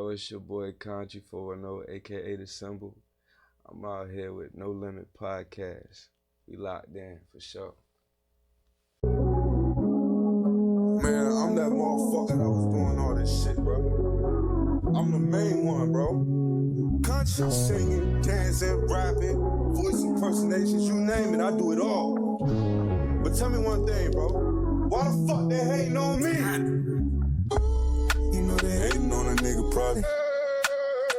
know it's your boy Kanji 410, aka The Symbol. I'm out here with NoLimitPodcast. We locked in for sure. Man, I'm that motherfucker that was doing all this shit, bro. I'm the main one, bro. Kanji singing, dancing, rapping, voice impersonations, you name it, I do it all. But tell me one thing, bro. Why the fuck they hating on me? You know they hating on a nigga probably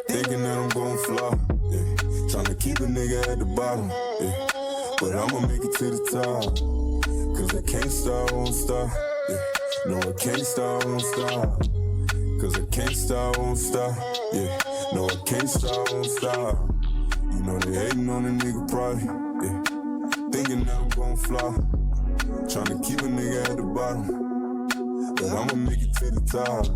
thinking that I'm gon' fly, yeah. Tryna keep a nigga at the bottom, yeah. But I'ma make it to the top, cause I can't stop, won't stop, yeah. No, I can't stop, won't stop, cause I can't stop, won't stop, yeah. No, I can't stop, won't stop. You know they hating on a nigga probably, yeah. Thinking that I'm gon' fly, tryna keep a nigga at the bottom, but I'ma make it to the top,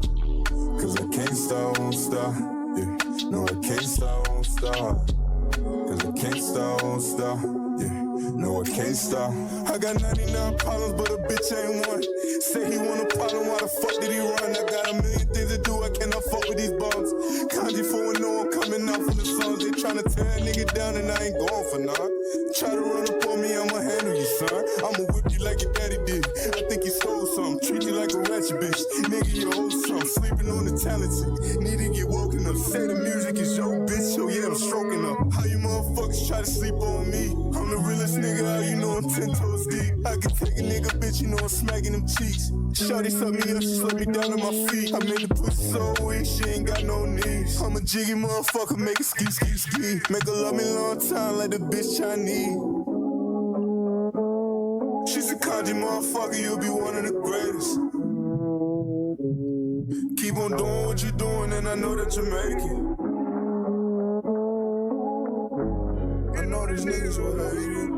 cause I can't stop, won't stop, yeah. No, I can't stop, won't stop, cause I can't stop, won't stop, yeah. No, I can't stop. I got 99 problems, but a bitch ain't one. Say he want a problem, why the fuck did he run? I got a million things to do, I cannot fuck with these bums. Kanji 410, I'm coming out from the songs. They tryna tear a nigga down and I ain't going for none. Try to run up on me, I'ma handle you, son. I'ma whip you like your daddy did. I think you stole something, treat you like a ratchet bitch. Nigga, you owe something, sleeping on the talented. Need to get woken up, say the music is your bitch, so yeah, I'm stroking up. How you motherfuckers try to sleep on me? I'm the realest nigga out, you know I'm 10 toes deep. I can take a nigga, bitch, you know I'm smacking them cheeks. Shawty suck me up, she slip me down on my feet. I made the pussy so weak, she ain't got no knees. I'm a jiggy motherfucker, make it ski, ski, ski. Make her love me long time like the bitch Chinese. She's a Kanji motherfucker, you'll be one of the greatest. Keep on doing what you're doing and I know that you make it. I know these niggas will hate it.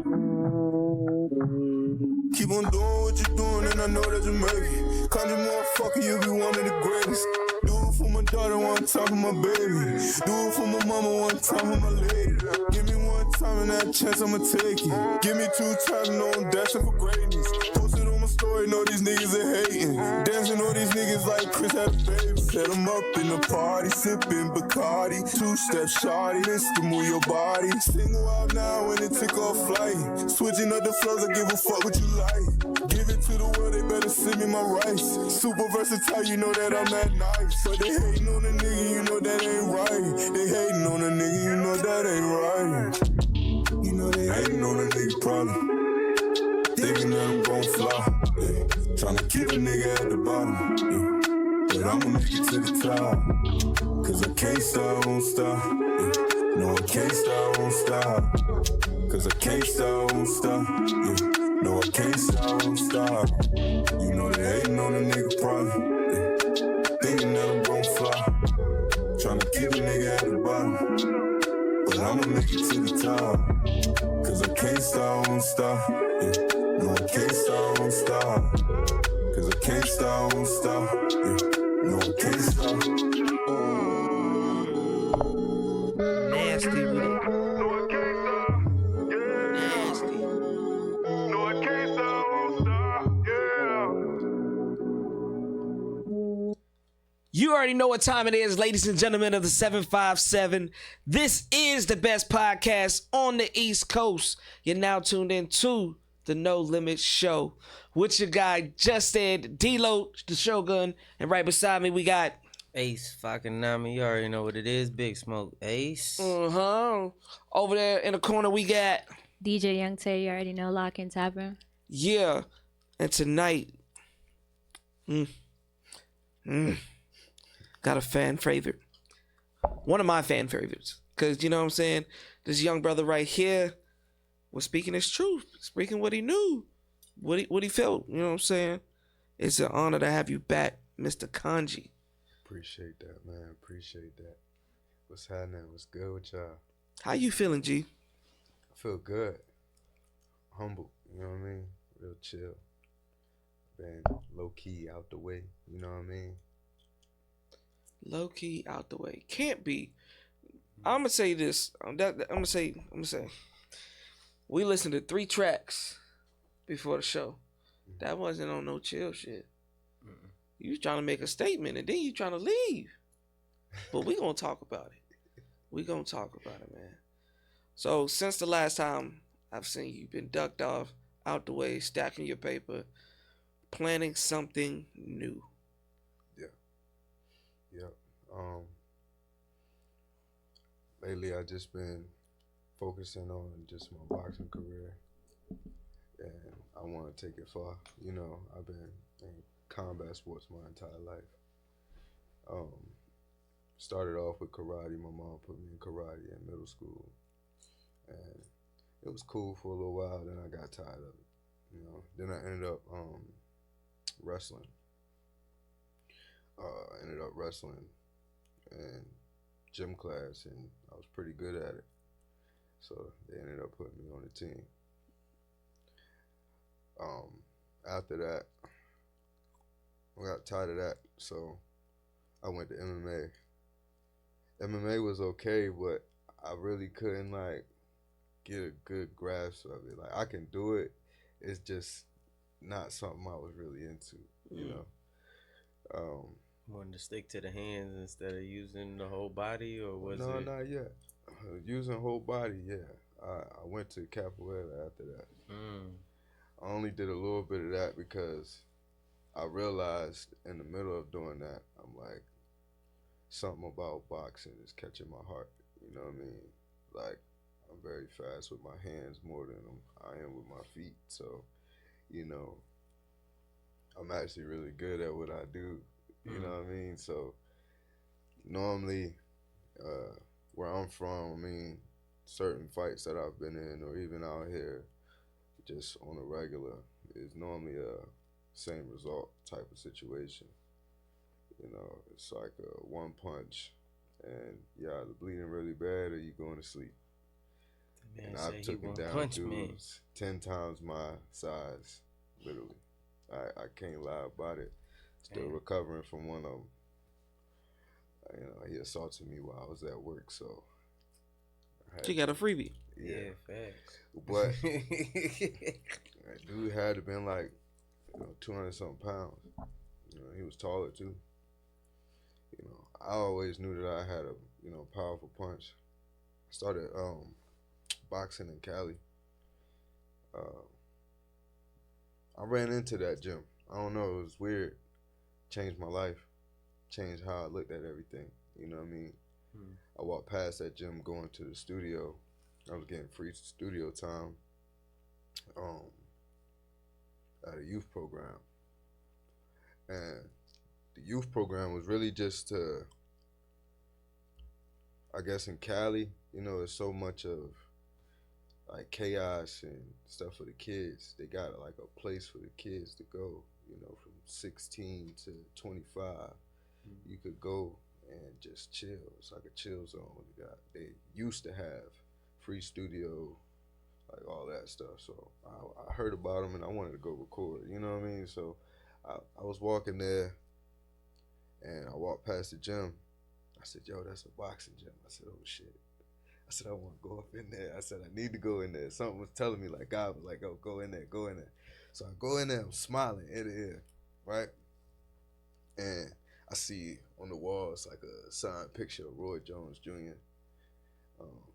Keep on doing what you're doing and I know that you make it. Kanji motherfucker, you'll be one of the greatest. Do it for my daughter one time for my baby. Do it for my mama one time for my lady. Give me one time and that chance I'ma take it. Give me 2 times, know I'm dashing for greatness. Post it on my story, know these niggas are hating. Dancing on these niggas like Chris had a baby. Set them up in the party, sipping Bacardi. 2-step shawty, this to move your body. Single out now when it took off flight. Switching up the flows, I give a fuck what you like. Give it to the world, they better send me my rice. Super versatile, you know that I'm that nice. But they hating on a nigga, you know that ain't right. They hating on a nigga, you know that ain't right. You know they hating on a nigga probably thinking that I'm gon' fly, yeah. Tryna keep a nigga at the bottom, yeah. But I'ma make it to the top, cause I can't stop, won't stop, yeah. No, I can't stop, won't stop, cause I can't stop, won't stop, yeah. No, I can't stop, won't stop. You know they hating on a nigga probably, yeah. Thinking that I'm gon' fly, tryna keep a nigga at the bottom, but I'ma make it to the top, cause I can't stop, won't stop, yeah. No, I can't stop, won't stop, cause I can't stop, won't stop, yeah. No, I can't stop. Nasty with it. No, I can't stop, yeah. Nasty. No, I can't stop, won't stop, yeah. You already know what time it is, ladies and gentlemen of the 757. This is the best podcast on the East Coast. You're now tuned in to the No Limit Show with your guy Justin D-Lo, the Shogun, and right beside me we got Ace fucking Nami, you already know what it is. Big Smoke Ace. over there in the corner we got DJ Young Tay, you already know, Lock and Tapper. yeah, and tonight got a fan favorite, one of my fan favorites, because you know what I'm saying, this young brother right here was speaking his truth, speaking what he knew, what he felt, you know what I'm saying. It's an honor to have you back, Mr. Kanji. Appreciate that, man. Appreciate that. What's happening? What's good with y'all? How you feeling, G? I feel good. Humble, you know what I mean? Real chill. Been low-key out the way, you know what I mean? Low-key out the way. Can't be. I'm going to say this. I'm gonna say. We listened to 3 tracks before the show. That wasn't on no chill shit. You was trying to make a statement and then you trying to leave. but we gonna talk about it. We gonna talk about it, man. So since the last time I've seen you, you've been ducked off, out the way, stacking your paper, planning something new. Yeah. Yep. Lately I just been focusing on just my boxing career, and I want to take it far. You know, I've been in combat sports my entire life. Um, Started off with karate. My mom put me in karate in middle school, and it was cool for a little while. Then I got tired of it. You know, then I ended up wrestling. Ended up wrestling in gym class, and I was pretty good at it. So they ended up putting me on the team. After that, I got tired of that, so I went to MMA. MMA was okay, but I really couldn't like get a good grasp of it. Like I can do it, it's just not something I was really into, you know. Wanted to stick to the hands instead of using the whole body, or was No, it? not yet. Using whole body, yeah. I went to capoeira after that. I only did a little bit of that because I realized in the middle of doing that, I'm like, something about boxing is catching my heart. You know what I mean? Like, I'm very fast with my hands more than I am with my feet. So, you know, I'm actually really good at what I do. You know what I mean? So, normally, where I'm from, I mean, certain fights that I've been in, or even out here, just on a regular, is normally a same result type of situation. You know, it's like a one punch, and you either bleeding really bad or you going to sleep. Man, And say I've he taken won't down punch me. dudes 10 times my size, literally. I can't lie about it. Still Damn. recovering from one of them. You know, he assaulted me while I was at work, so. You got a freebie. Yeah, facts. But that dude had to been like, 200 something pounds. You know, he was taller too. You know, I always knew that I had a, powerful punch. I started boxing in Cali. I ran into that gym. I don't know, it was weird. Changed my life. Changed how I looked at everything. You know what I mean? I walked past that gym going to the studio. I was getting free studio time at a youth program. And the youth program was really just to, I guess in Cali, there's so much of like chaos and stuff for the kids. They got like a place for the kids to go, from 16 to 25. You could go and just chill. It's like a chill zone. They used to have free studio, like all that stuff. So I heard about them and I wanted to go record. You know what I mean? So I was walking there and I walked past the gym. I said, yo, that's a boxing gym. I said, oh shit. I said, I want to go up in there. I said, I need to go in there. Something was telling me, like, God was like, oh, go in there, go in there. So I go in there, I'm smiling ear to ear, right? And I see on the wall, it's like a signed picture of Roy Jones Jr.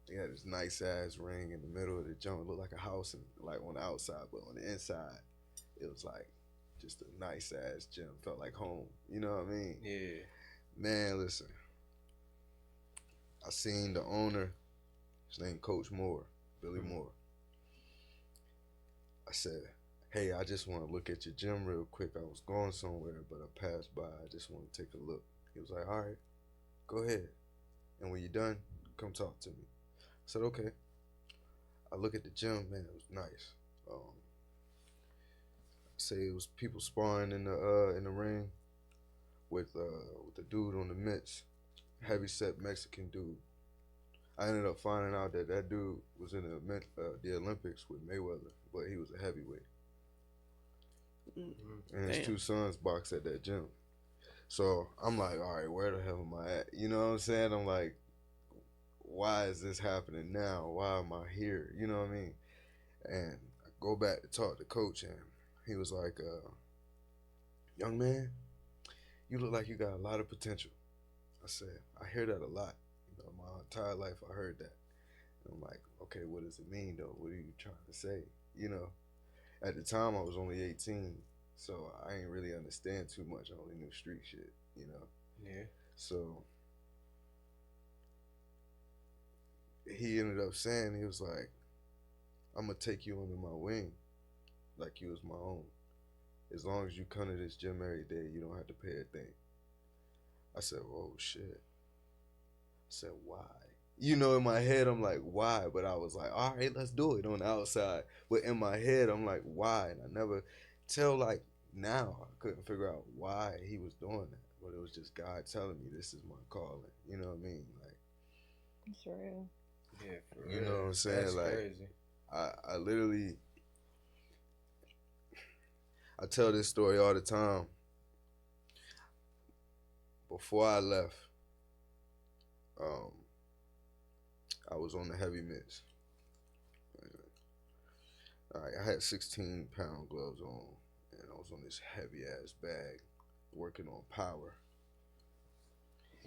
He had this nice ass ring in the middle of the gym. It looked like a house, and like on the outside, but on the inside, it was like just a nice ass gym. Felt like home. You know what I mean? Yeah. Man, listen. I seen the owner. His name Coach Moore, Billy Moore. I said, hey, I just want to look at your gym real quick. I was going somewhere, but I passed by. I just want to take a look. He was like, all right, go ahead. And when you're done, come talk to me. I said, okay. I look at the gym, man, it was nice. I say it was people sparring in the ring with the dude on the mitts, heavy set Mexican dude. I ended up finding out that dude was in the Olympics with Mayweather, but he was a heavyweight. And his two sons box at that gym. So I'm like, all right, where the hell am I at? You know what I'm saying? I'm like, why is this happening now? Why am I here? You know what I mean? And I go back to talk to Coach, and he was like, young man, you look like you got a lot of potential. I said, I hear that a lot. You know, my entire life I heard that. And I'm like, okay, what does it mean though? What are you trying to say? You know, at the time I was only 18, so I ain't really understand too much. I only knew street shit, you know. Yeah. So he ended up saying, he was like, I'm gonna take you under my wing like you was my own. As long as you come to this gym every day, you don't have to pay a thing. I said, oh shit. I said, why? You know, in my head, I'm like, why? But I was like, all right, let's do it on the outside. But in my head, I'm like, why? And I never, till like now, I couldn't figure out why he was doing that. But it was just God telling me this is my calling. You know what I mean? Like, It's real. Yeah, for real. you know what I'm saying? That's like, crazy. I literally, I tell this story all the time. Before I left, I was on the heavy mitts. I had 16-pound gloves on, and I was on this heavy ass bag, working on power.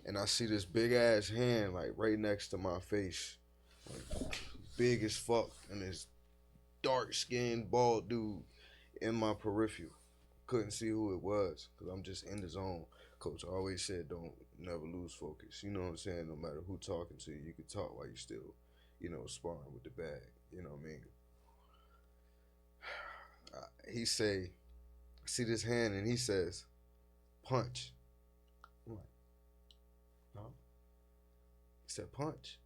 And I see this big ass hand like right next to my face, like, big as fuck, and this dark skinned bald dude in my peripheral. Couldn't see who it was because I'm just in the zone. Coach always said don't never lose focus. You know what I'm saying? No matter who talking to you, you can talk while you still, you know, sparring with the bag. You know what I mean? He say, I see this hand and he says, punch. I'm like, no. He said, punch.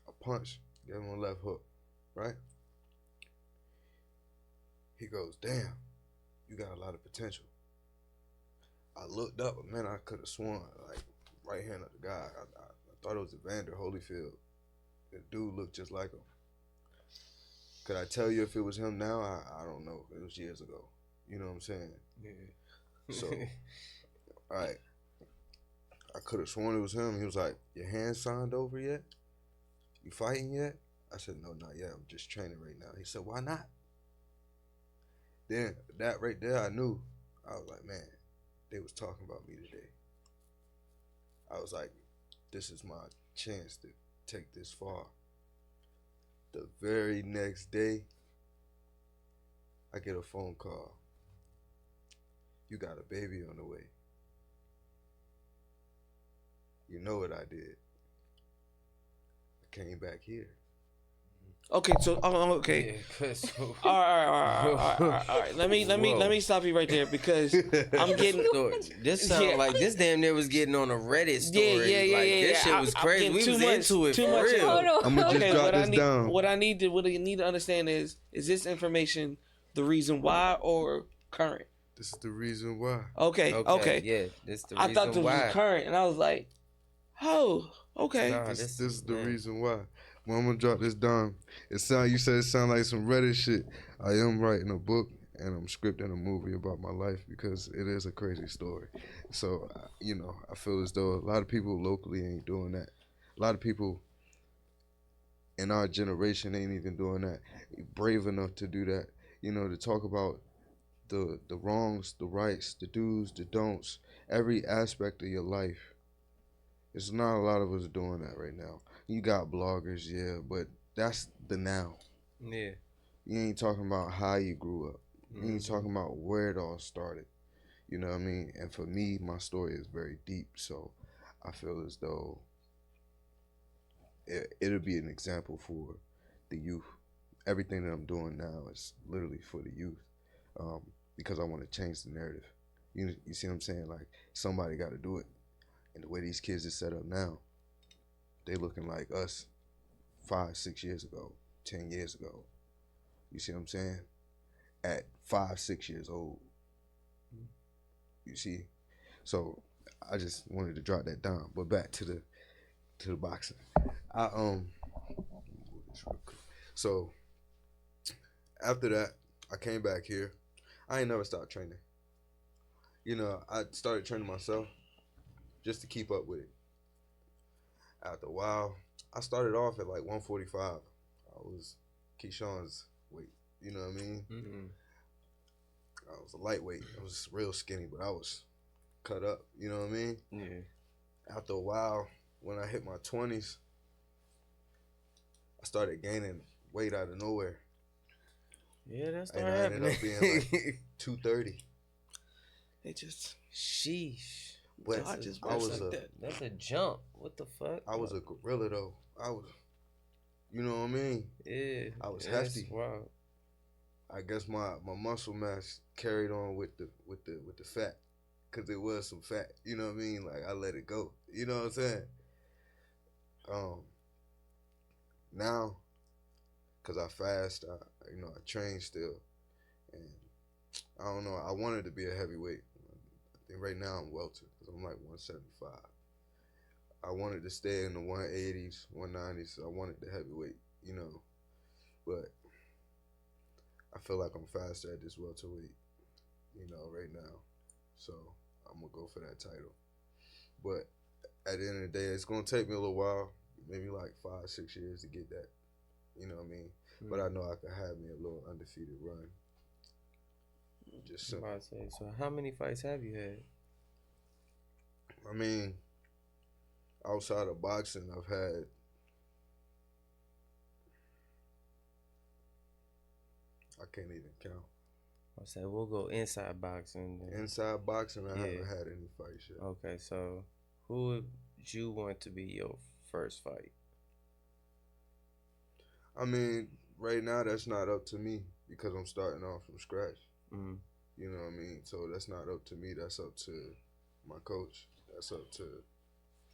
I punch, gave him a left hook, right? He goes, damn, you got a lot of potential. I looked up, man, I could have sworn, like, right hand of the guy. I thought it was Evander Holyfield. The dude looked just like him. Could I tell you if it was him now? I don't know. It was years ago. You know what I'm saying? Yeah. So, all right. I could have sworn it was him. He was like, your hand signed over yet? You fighting yet? I said, no, not yet. I'm just training right now. He said, why not? Then, that right there, I knew. I was like, man, they was talking about me today. I was like, this is my chance to take this far. The very next day, I get a phone call. You got a baby on the way. You know what I did. I came back here. Okay, so okay. Yeah, All right. Let me stop you right there because I'm getting. This sound like this damn near was getting on a Reddit story. Yeah. This shit was crazy. We was into it for real. Hold on. I'm gonna just drop this down. What I need to understand is this information the reason why or current? This is the reason why. Okay. Yeah, this the reason I thought this why. was current, and I was like, oh, okay. Nah, This is the reason why. Well, I'm gonna drop this down. You said it sound like some Reddit shit. I am writing a book and I'm scripting a movie about my life because it is a crazy story. So, you know, I feel as though a lot of people locally ain't doing that. A lot of people in our generation ain't even doing that. Brave enough to do that. You know, to talk about the wrongs, the rights, the do's, the don'ts, every aspect of your life. It's not a lot of us doing that right now. You got bloggers, yeah, but that's the now. Yeah. You ain't talking about how you grew up. You ain't talking about where it all started. You know what I mean? And for me, my story is very deep, so I feel as though it'll be an example for the youth. Everything that I'm doing now is literally for the youth, because I want to change the narrative. You see what I'm saying? Like, somebody got to do it. And the way these kids are set up now, they looking like us 5, 6 years ago, 10 years ago. You see what I'm saying? At 5, 6 years old. You see? So I just wanted to drop that down. But back to the boxing. So after that, I came back here. I ain't never stopped training. You know, I started training myself just to keep up with it. After a while, I started off at like 145. I was Keyshawn's weight. You know what I mean? Mm-hmm. I was a lightweight. I was real skinny, but I was cut up. You know what I mean? Yeah. after a while, when I hit my 20s, I started gaining weight out of nowhere. Yeah, that's And started I ended happening. up being like 230. It just Sheesh. But God just I works was like a that. That's a jump. What the fuck? I was a gorilla though. I was, you know what I mean? Yeah. I was yeah, hefty. That's wild. I guess my muscle mass carried on with the fat, cause it was some fat. You know what I mean? Like I let it go. You know what I'm saying? Now, cause I fast, I train still, and I don't know. I wanted to be a heavyweight. I think right now I'm welter, cause I'm like 175. I wanted to stay in the 180s, 190s. I wanted the heavyweight, but I feel like I'm faster at this welterweight, right now. So I'm gonna go for that title. But at the end of the day, it's gonna take me a little while, maybe like 5-6 years to get that. You know what I mean? But I know I could have me a little undefeated run. Just simple. About to say, so how many fights have you had? I mean, outside of boxing, I've had I can't even count. I said we'll go inside boxing. Then. Inside boxing, I haven't had any fights yet. Okay, so who would you want to be your first fight? I mean, right now that's not up to me because I'm starting off from scratch. Mm-hmm. You know what I mean? So that's not up to me. That's up to my coach. That's up to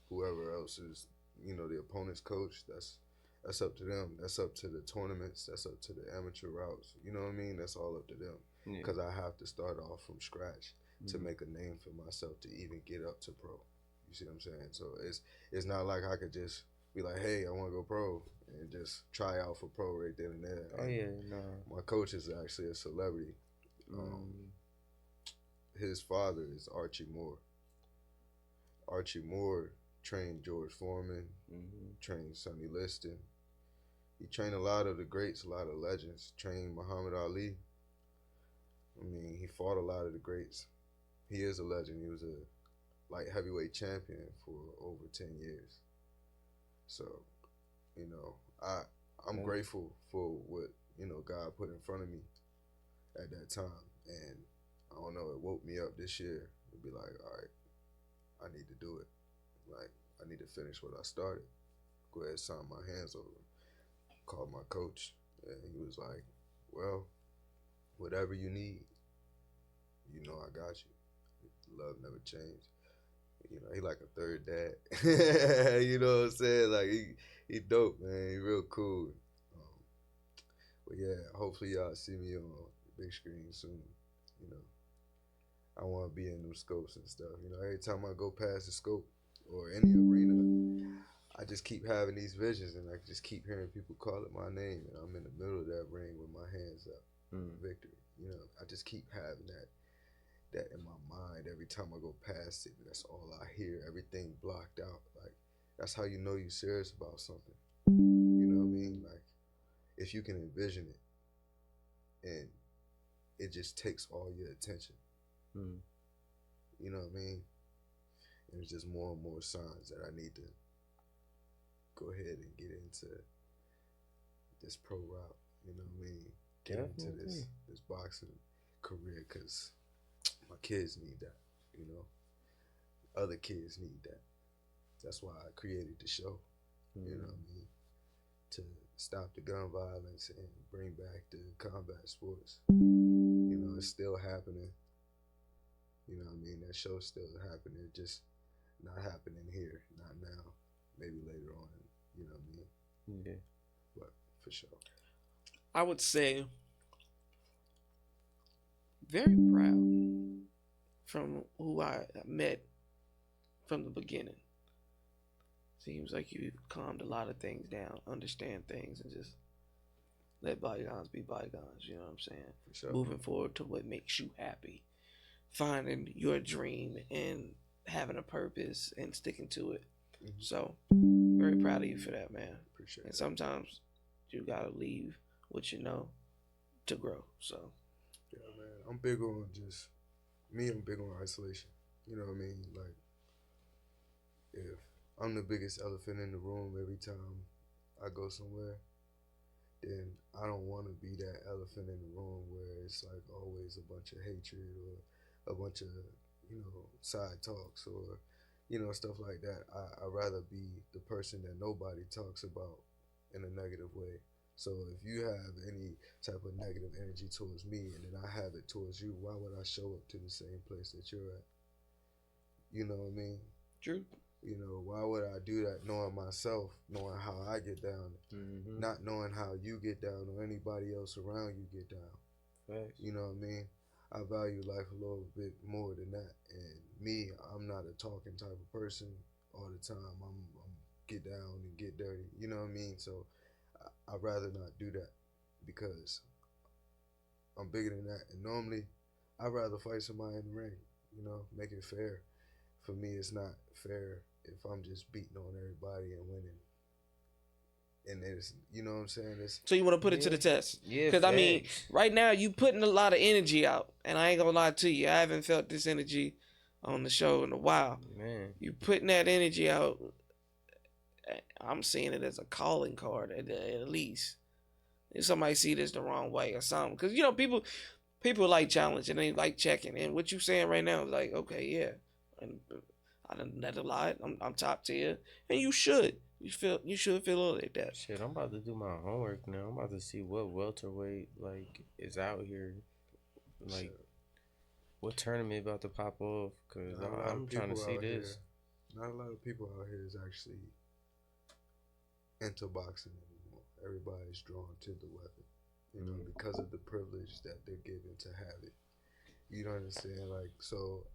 whoever else is, the opponent's coach. That's up to them. That's up to the tournaments. That's up to the amateur routes. You know what I mean? That's all up to them. Because I have to start off from scratch to make a name for myself to even get up to pro. You see what I'm saying? So it's not like I could just be like, hey, I want to go pro and just try out for pro right then and there. Oh, yeah, no. My coach is actually a celebrity. His father is Archie Moore. Archie Moore trained George Foreman, trained Sonny Liston. He trained a lot of the greats, a lot of legends. Trained Muhammad Ali. I mean, he fought a lot of the greats. He is a legend. He was a light heavyweight champion for over 10 years. So, I'm grateful for what, God put in front of me at that time. And I don't know, it woke me up this year to be like, all right, I need to do it. Like, I need to finish what I started. Go ahead and sign my hands over. Called my coach, and he was like, well, whatever you need, I got you. Love never changed. He like a third dad. You know what I'm saying? Like, he dope, man. He real cool. But yeah, hopefully y'all see me on the big screen soon. I want to be in them scopes and stuff. Every time I go past the scope or any arena, I just keep having these visions, and I just keep hearing people call it my name, and I'm in the middle of that ring with my hands up, victory. I just keep having that in my mind every time I go past it. That's all I hear. Everything blocked out. Like, that's how you know you're serious about something. You know what I mean? Like, if you can envision it, and it just takes all your attention. You know what I mean? And it's just more and more signs that I need to go ahead and get into this pro route. You know what I mean? Get into this boxing career, because my kids need that. Other kids need that. That's why I created the show. You know what I mean? To stop the gun violence and bring back the combat sports. It's still happening. You know what I mean? That show's still happening. Just not happening here. Not now. Maybe later on. You know what I mean? Yeah. But for sure. I would say very proud from who I met from the beginning. Seems like you calmed a lot of things down, understand things, and just let bygones be bygones. You know what I'm saying? For sure. Moving forward to what makes you happy. Finding your dream and having a purpose and sticking to it. So, very proud of you for that, man. Appreciate it. And sometimes you gotta leave what you know to grow. So, yeah, man. I'm big on isolation. You know what I mean? Like, if I'm the biggest elephant in the room every time I go somewhere, then I don't want to be that elephant in the room where it's like always a bunch of hatred or a bunch of, side talks or, stuff like that. I'd rather be the person that nobody talks about in a negative way. So if you have any type of negative energy towards me and then I have it towards you, why would I show up to the same place that you're at? You know what I mean? True. Why would I do that knowing myself, knowing how I get down, not knowing how you get down or anybody else around you get down? Right. You know what I mean? I value life a little bit more than that. And me, I'm not a talking type of person all the time. I'm get down and get dirty. You know what I mean? So I'd rather not do that because I'm bigger than that. And normally, I'd rather fight somebody in the ring, make it fair. For me, it's not fair if I'm just beating on everybody and winning. And it's, you know what I'm saying? So you want to put it to the test? Yeah. Because, I mean, right now you putting a lot of energy out. And I ain't going to lie to you. I haven't felt this energy on the show in a while. Man. You putting that energy out. I'm seeing it as a calling card at least. If somebody see this the wrong way or something. Because, people like challenge and they like checking. And what you saying right now is like, okay, yeah. And I done that a lot. I'm top tier. And you should. You should feel like that. Shit, I'm about to do my homework now. I'm about to see what welterweight is out here. What tournament about to pop off? Because I'm trying to see this. Not a lot of people out here is actually into boxing anymore. Everybody's drawn to the weapon, because of the privilege that they're given to have it. You know what I'm saying? So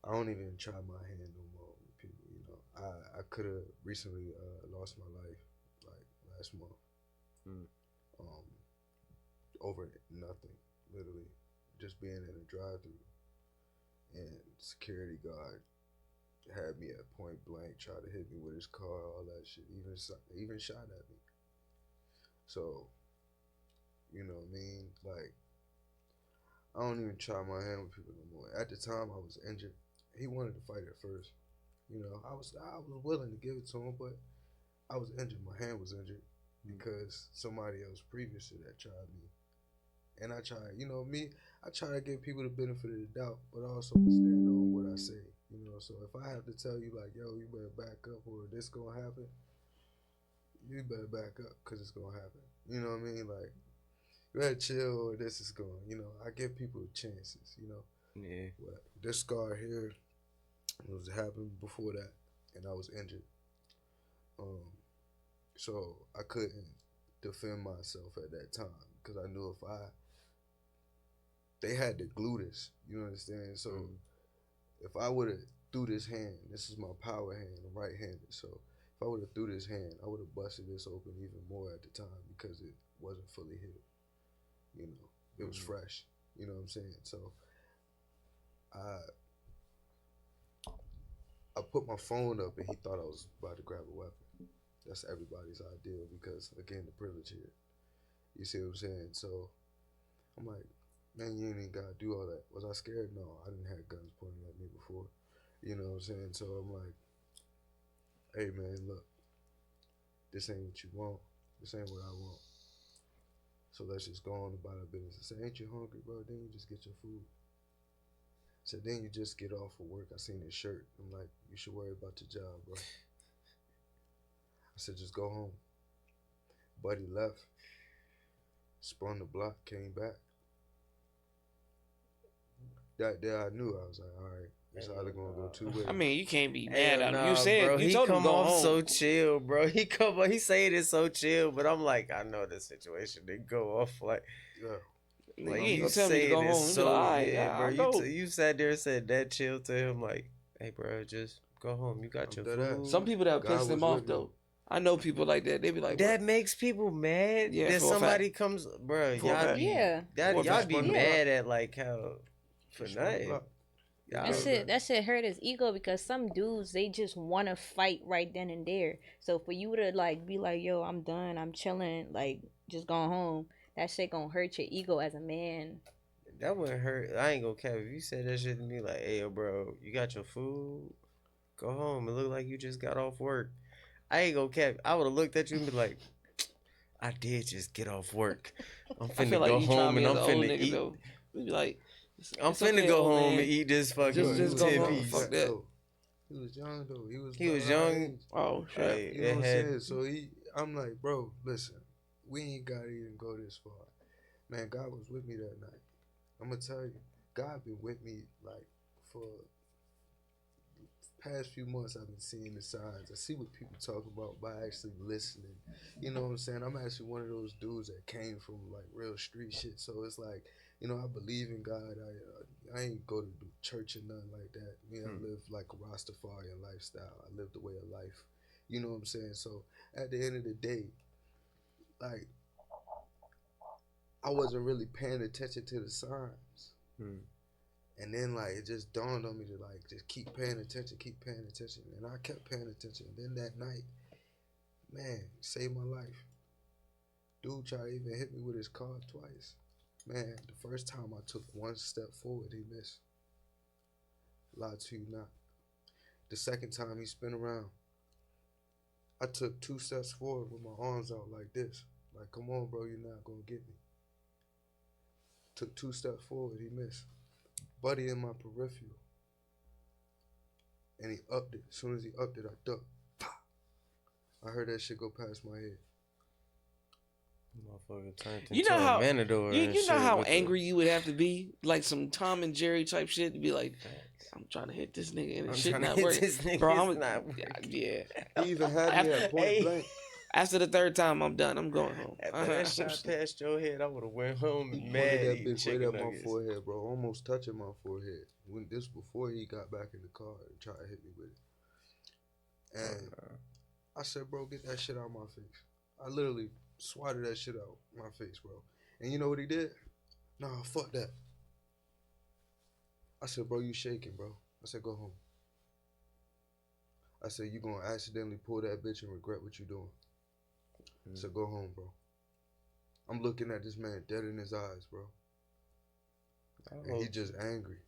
I don't even try my hand no more with people. I could have recently lost my life last month, over nothing, literally, just being in a drive-through, and security guard had me at point blank, tried to hit me with his car, all that shit, even shot at me. So, you know what I mean? I don't even try my hand with people no more. At the time, I was injured. He wanted to fight at first. I was willing to give it to him, but I was injured. My hand was injured because somebody else previous to that tried me. And I try, I try to give people the benefit of the doubt, but also to stand on what I say. So if I have to tell you yo, you better back up or this gonna happen, you better back up because it's gonna happen. You know what I mean? You better chill or this is going. I give people chances. Yeah. But this scar here was happening before that, and I was injured. So I couldn't defend myself at that time because I knew they had to glue this. You understand? So if I would have threw this hand, this is my power hand, I'm right-handed. So if I would have threw this hand, I would have busted this open even more at the time because it wasn't fully healed. It was fresh. You know what I'm saying? So I put my phone up and he thought I was about to grab a weapon. That's everybody's ideal because, again, the privilege here. You see what I'm saying? So I'm like, man, you ain't even got to do all that. Was I scared? No, I didn't have guns pointing at me before. You know what I'm saying? So I'm like, hey, man, look, this ain't what you want. This ain't what I want. So let's just go on about our business. I said, ain't you hungry, bro? Then you just get your food. I said, then you just get off of work. I seen his shirt. I'm like, you should worry about your job, bro. I said, just go home. Buddy left. Spun the block, came back. That day I knew. I was like, all right, it's either going to go two ways. I mean, you can't be mad at him. You said, bro, you told him to go home. So chill, bro. He saying it so chill, but I'm like, I know the situation didn't go off yeah. You ain't gonna tell me to go home. So, bro. You sat there and said that chill to him, like, hey, bro, just go home. You got your food. Some people that piss them off, though. I know people like that. They be like, that makes people mad. Yeah, that somebody comes, bro. Y'all be mad at how for nothing. That shit hurt his ego because some dudes, they just want to fight right then and there. So for you to be like, yo, I'm done, I'm chilling, just going home, that shit gonna hurt your ego as a man. That wouldn't hurt. I ain't gonna cap. If you said that shit to me, like, hey, yo, bro, you got your food? Go home. It look like you just got off work. I ain't gonna cap. I would have looked at you and be like, I did just get off work. I'm I feel finna like go you trying home to be and as I'm an old finna nigga eat. though. We be like, I'm it's finna okay, go old home man. and eat this fucking Just go 10 home. piece. Fuck that. He was young though. He was about our young. age. Oh shit. Like, You know it what I'm had, saying? So I'm like, bro, listen, we ain't gotta even go this far. Man, God was with me that night. I'm gonna tell you, God been with me like for the past few months. I've been seeing the signs. I see what people talk about by actually listening. You know what I'm saying? I'm actually one of those dudes that came from like real street shit. So it's like, you know, I believe in God. I ain't go to church or nothing like that. I live like a Rastafarian lifestyle. I live the way of life. You know what I'm saying? So at the end of the day, like, I wasn't really paying attention to the signs. And then like it just dawned on me to like just keep paying attention. And I kept paying attention. And then that night, man, saved my life. Dude tried to even hit me with his car twice. Man, the first time I took one step forward, he missed. Lie to you not. The second time he spun around, I took 2 steps forward with my arms out like this. Like, come on, bro, you're not gonna get me. Took 2 steps forward, he missed. Buddy in my peripheral. And he upped it. As soon as he upped it, I ducked. I heard that shit go past my head. motherfucker turned You into know how a Matador and you know shit how with angry you would have to be, like some Tom and Jerry type shit, to be like, I'm trying to hit this nigga and I'm shit trying to not hit working. this nigga, Bro, it's not working. Yeah. He even had me at point blank. After the third time, I'm done. I'm going home. After that shot past your head, I would have went home He and pointed mad that eating bitch right chicken at my nuggets. forehead, bro. Almost touching my forehead. When this before he got back in the car and tried to hit me with it. And I said, bro, get that shit out of my face. I literally swatted that shit out my face, bro. And you know what he did? Nah, fuck that. I said, bro, you shaking, bro. I said, go home. I said, you gonna accidentally pull that bitch and regret what you doing. I said, go home, bro. I'm looking at this man dead in his eyes, bro. And he just angry.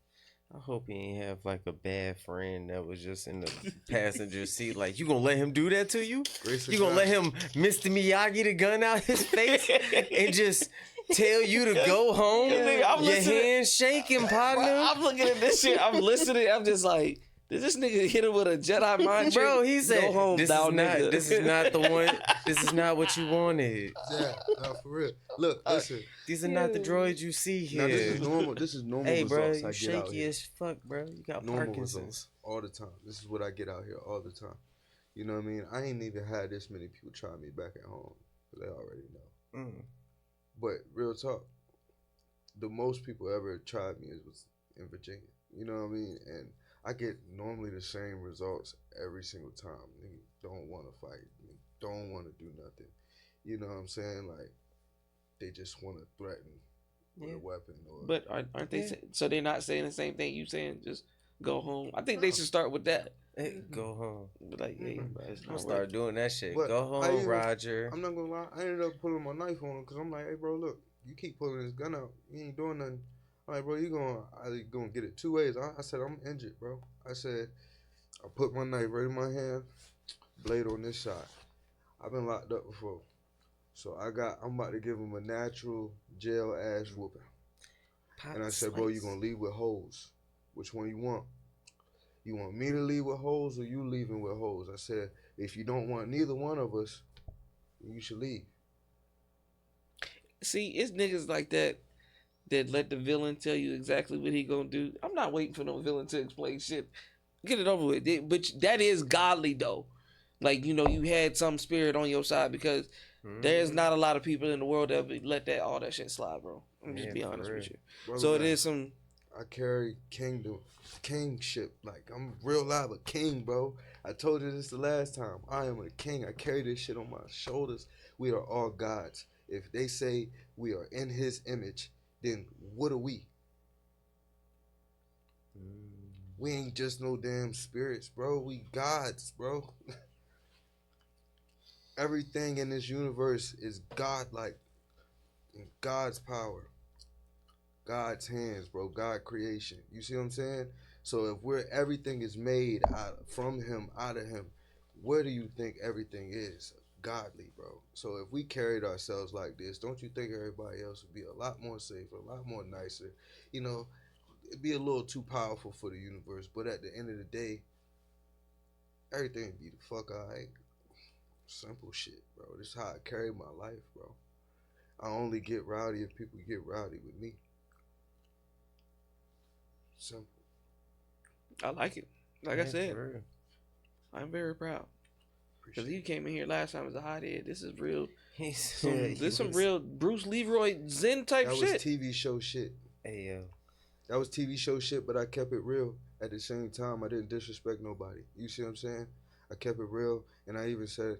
I hope he ain't have like a bad friend that was just in the passenger seat. Like, you gonna let him do that to you? You gonna let him Mr. Miyagi the gun out his face and just tell you to go home? Nigga, I'm Your listening. hands shaking, partner. I'm looking at this shit. I'm listening. I'm just like, did this nigga hit him with a Jedi mind trick? Bro, he said, go home, this is not the one. This is not what you wanted. Yeah, no, for real. Look, listen. These are not the droids you see here. Now, this is normal. This is normal Hey, bro, results you I get out shaky here. as fuck, bro. You got Normal Parkinson's. results all the time. This is what I get out here all the time. You know what I mean? I ain't even had this many people try me back at home. They already know. But real talk, the most people ever tried me was in Virginia. You know what I mean? And I get normally the same results every single time. Niggas don't want to fight. Don't want to do nothing. You know what I'm saying? Like, they just want to threaten with a weapon. But aren't they? So they're not saying the same thing you saying? Just go home. I think they should start with that. Hey, go home. But like, hey, bro, it's I'm gonna not start working. doing that shit. But Go home, Roger. I'm not gonna lie. I ended up pulling my knife on him because I'm like, hey, bro, look, you keep pulling this gun out. You ain't doing nothing. I'm like, bro, you gonna get it 2 ways. I said, I'm injured, bro. I said, I put my knife right in my hand, blade on this side. I've been locked up before. So I'm about to give him a natural jail ass whooping. And I said, bro, you gonna leave with holes. Which one you want? You want me to leave with holes or you leaving with holes? I said, if you don't want neither one of us, you should leave. See, it's niggas like that let the villain tell you exactly what he gonna do. I'm not waiting for no villain to explain shit. Get it over with. But that is godly though. Like, you know, you had some spirit on your side because there's not a lot of people in the world that would let all that shit slide, bro. I'm just be honest with you. Brother, So it is some. I carry kingship. Like, I'm real live a king, bro. I told you this the last time. I am a king. I carry this shit on my shoulders. We are all gods. If they say we are in his image, then what are we? We ain't just no damn spirits, bro. We gods, bro. Everything in this universe is God-like. In God's power. God's hands, bro. God creation. You see what I'm saying? So if everything is made from him, out of him, where do you think everything is? Godly, bro. So if we carried ourselves like this, don't you think everybody else would be a lot more safer, a lot more nicer? You know, it'd be a little too powerful for the universe, but at the end of the day, everything would be the fuck alright. Simple shit, bro. This is how I carry my life, bro. I only get rowdy if people get rowdy with me. Simple. I like it. Like I said, for real. I'm very proud. Because he came in here last time as a hothead. This is real. He said This some real Bruce Leroy Zen type That shit. was TV show shit. Hey, yo. That was TV show shit, but I kept it real. At the same time, I didn't disrespect nobody. You see what I'm saying? I kept it real, and I even said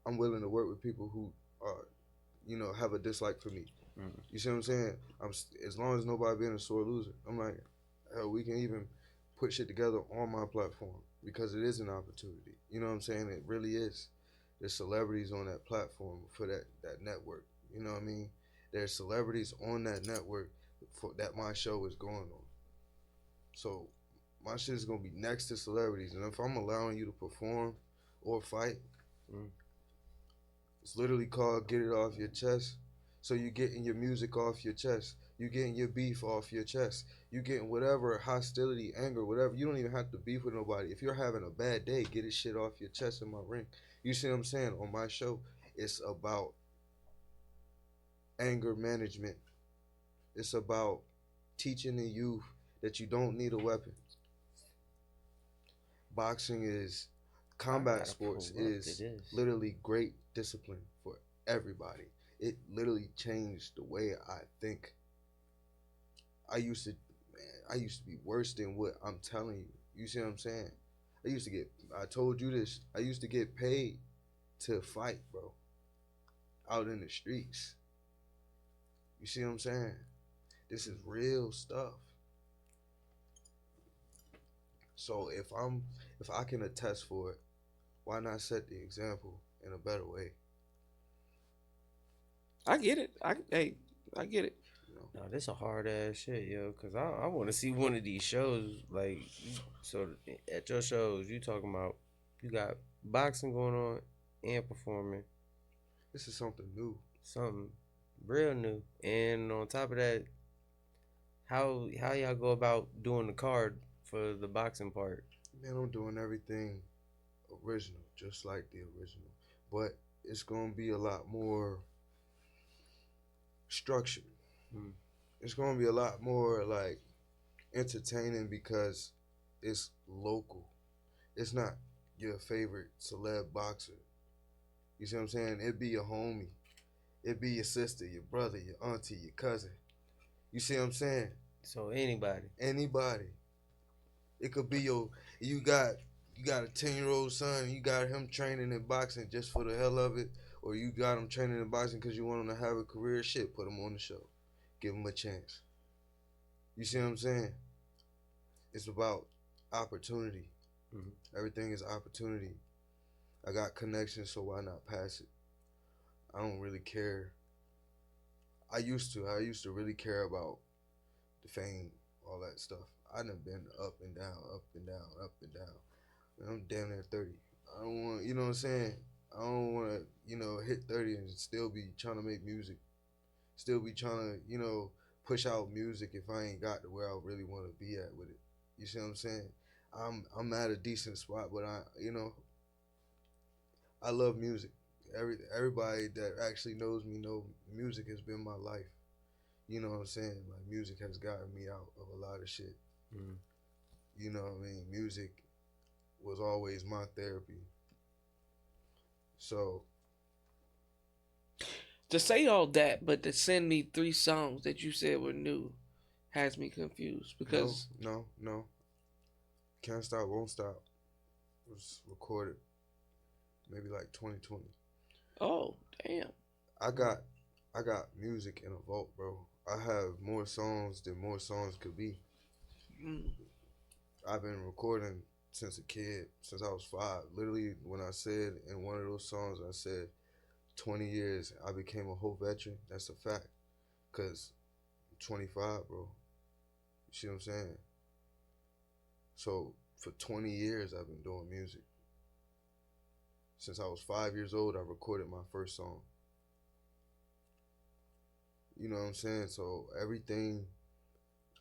I'm willing to work with people who are, have a dislike for me. Mm-hmm. You see what I'm saying? As long as nobody being a sore loser. I'm like, hell, we can even put shit together on my platform because it is an opportunity. You know what I'm saying? It really is. There's celebrities on that platform for that network. You know what I mean? There's celebrities on that network that my show is going on. So my shit is gonna be next to celebrities, and if I'm allowing you to perform or fight, it's literally called get it off your chest. So you getting your music off your chest. You getting your beef off your chest. You getting whatever hostility, anger, whatever. You don't even have to beef with nobody. If you're having a bad day, get this shit off your chest in my ring. You see what I'm saying? On my show, it's about anger management. It's about teaching the youth that you don't need a weapon. Boxing is, combat sports is literally great discipline for everybody. It literally changed the way I think. I used to be worse than what I'm telling you. You see what I'm saying? I told you this, I used to get paid to fight, bro. Out in the streets. You see what I'm saying? This is real stuff. So if I can attest for it, why not set the example in a better way? I get it. I get it. No, this a hard ass shit, yo. Cause I want to see one of these shows. Like, so at your shows, you talking about you got boxing going on and performing. This is something new. Something real new. And on top of that, how y'all go about doing the card for the boxing part? Man, I'm doing everything original, just like the original. But it's gonna be a lot more structured. It's gonna be a lot more like entertaining because it's local. It's not your favorite celeb boxer. You see what I'm saying? It'd be your homie. It'd be your sister, your brother, your auntie, your cousin. You see what I'm saying? So anybody. It could be you got a 10-year-old son, you got him training in boxing just for the hell of it, or you got him training in boxing because you want him to have a career. Shit, put him on the show. Give him a chance. You see what I'm saying? It's about opportunity. Everything is opportunity. I got connections, so why not pass it? I don't really care. I used to really care about the fame, all that stuff. I done been up and down, up and down, up and down. Man, I'm damn near 30. I don't want, you know what I'm saying? I don't want to, hit 30 and still be trying to make music. Still be trying to, push out music if I ain't got to where I really want to be at with it. You see what I'm saying? I'm at a decent spot, but I love music. Everybody that actually knows me know music has been my life. You know what I'm saying? Like, music has gotten me out of a lot of shit. You know what I mean? Music was always my therapy. So, to say all that, but to send me 3 songs that you said were new has me confused because no. Can't Stop, Won't Stop was recorded maybe like 2020. Oh, damn. I got music in a vault, bro. I have more songs than more songs could be. I've been recording since a kid, since I was 5. Literally, when I said in one of those songs, I said 20 years, I became a whole veteran. That's a fact. Because 25, bro. You see what I'm saying? So for 20 years, I've been doing music. Since I was 5 years old, I recorded my first song. You know what I'm saying? So everything,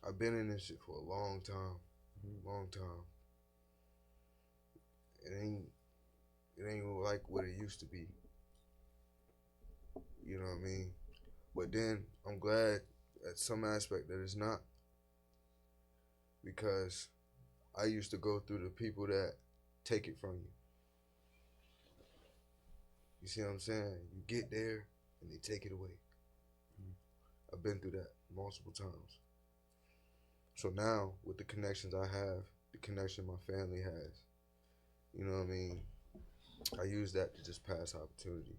I've been in this shit for a long time. Long time. It ain't like what it used to be. You know what I mean? But then I'm glad at some aspect that it's not. Because I used to go through the people that take it from you. You see what I'm saying? You get there and they take it away. I've been through that multiple times. So now, with the connections I have, the connection my family has, you know what I mean? I use that to just pass opportunity.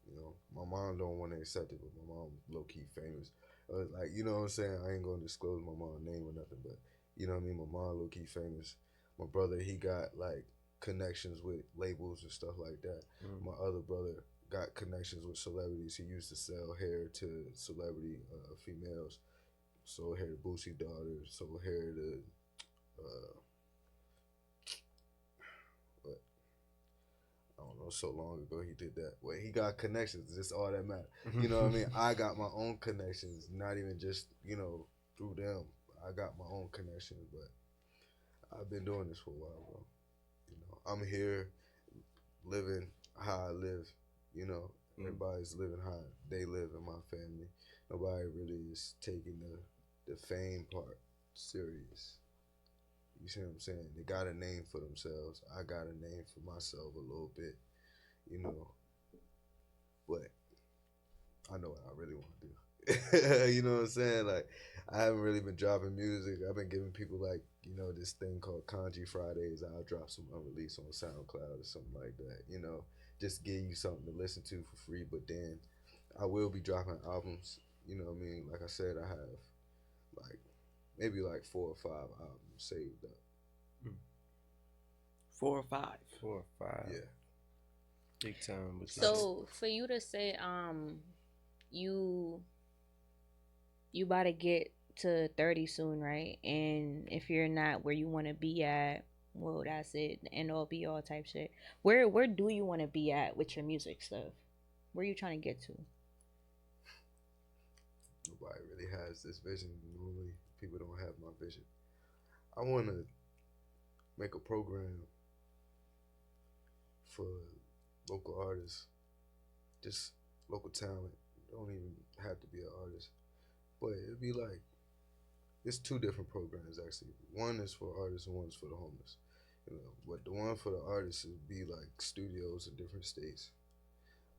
You know, my mom don't want to accept it, but my mom low-key famous. Like, you know what I'm saying? I ain't going to disclose my mom's name or nothing, but, you know what I mean? My mom low-key famous. My brother, he got, like, connections with labels and stuff like that. My other brother got connections with celebrities. He used to sell hair to celebrity females. Sold hair to Boosie daughter. Sold hair to what? I don't know. So long ago he did that. Well, he got connections. That's all that matters. You know what I mean? I got my own connections. Not even just through them. I got my own connections, but I've been doing this for a while, bro. You know, I'm here living how I live. You know, everybody's living how they live in my family. Nobody really is taking the fame part serious. You see what I'm saying? They got a name for themselves. I got a name for myself a little bit, but I know what I really want to do. You know what I'm saying? Like, I haven't really been dropping music. I've been giving people this thing called Kanji Fridays. I'll drop some unreleased on SoundCloud or something like that, just give you something to listen to for free. But then I will be dropping albums, you know what I mean? Like I said, I have maybe 4 or 5 albums saved up. 4 or 5? 4 or 5. Yeah. Big time. So for you to say, you about to get to 30 soon, right? And if you're not where you want to be at, well, that's it. The end all be all type shit. Where do you want to be at with your music stuff? Where are you trying to get to? Nobody really has this vision. Normally, people don't have my vision. I want to make a program for local artists, just local talent. Don't even have to be an artist, but it'd be it's 2 different programs actually. One is for artists and one is for the homeless. But the one for the artists would be studios in different states,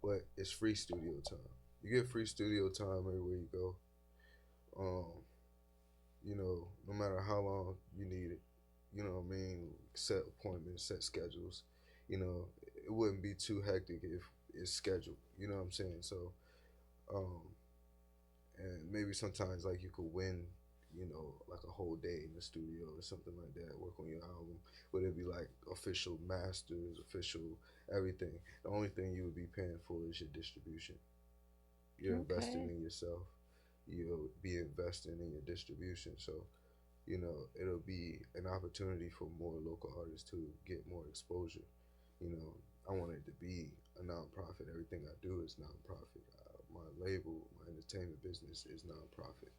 but it's free studio time. You get free studio time everywhere you go. No matter how long you need it, you know what I mean? Set appointments, set schedules. It wouldn't be too hectic if it's scheduled. You know what I'm saying? So, and maybe sometimes you could win, a whole day in the studio or something like that, work on your album. But it'd be official masters, official everything. The only thing you would be paying for is your distribution. You're investing in yourself. You'll be investing in your distribution. So, it'll be an opportunity for more local artists to get more exposure. I want it to be a nonprofit. Everything I do is nonprofit. My label, my entertainment business is nonprofit.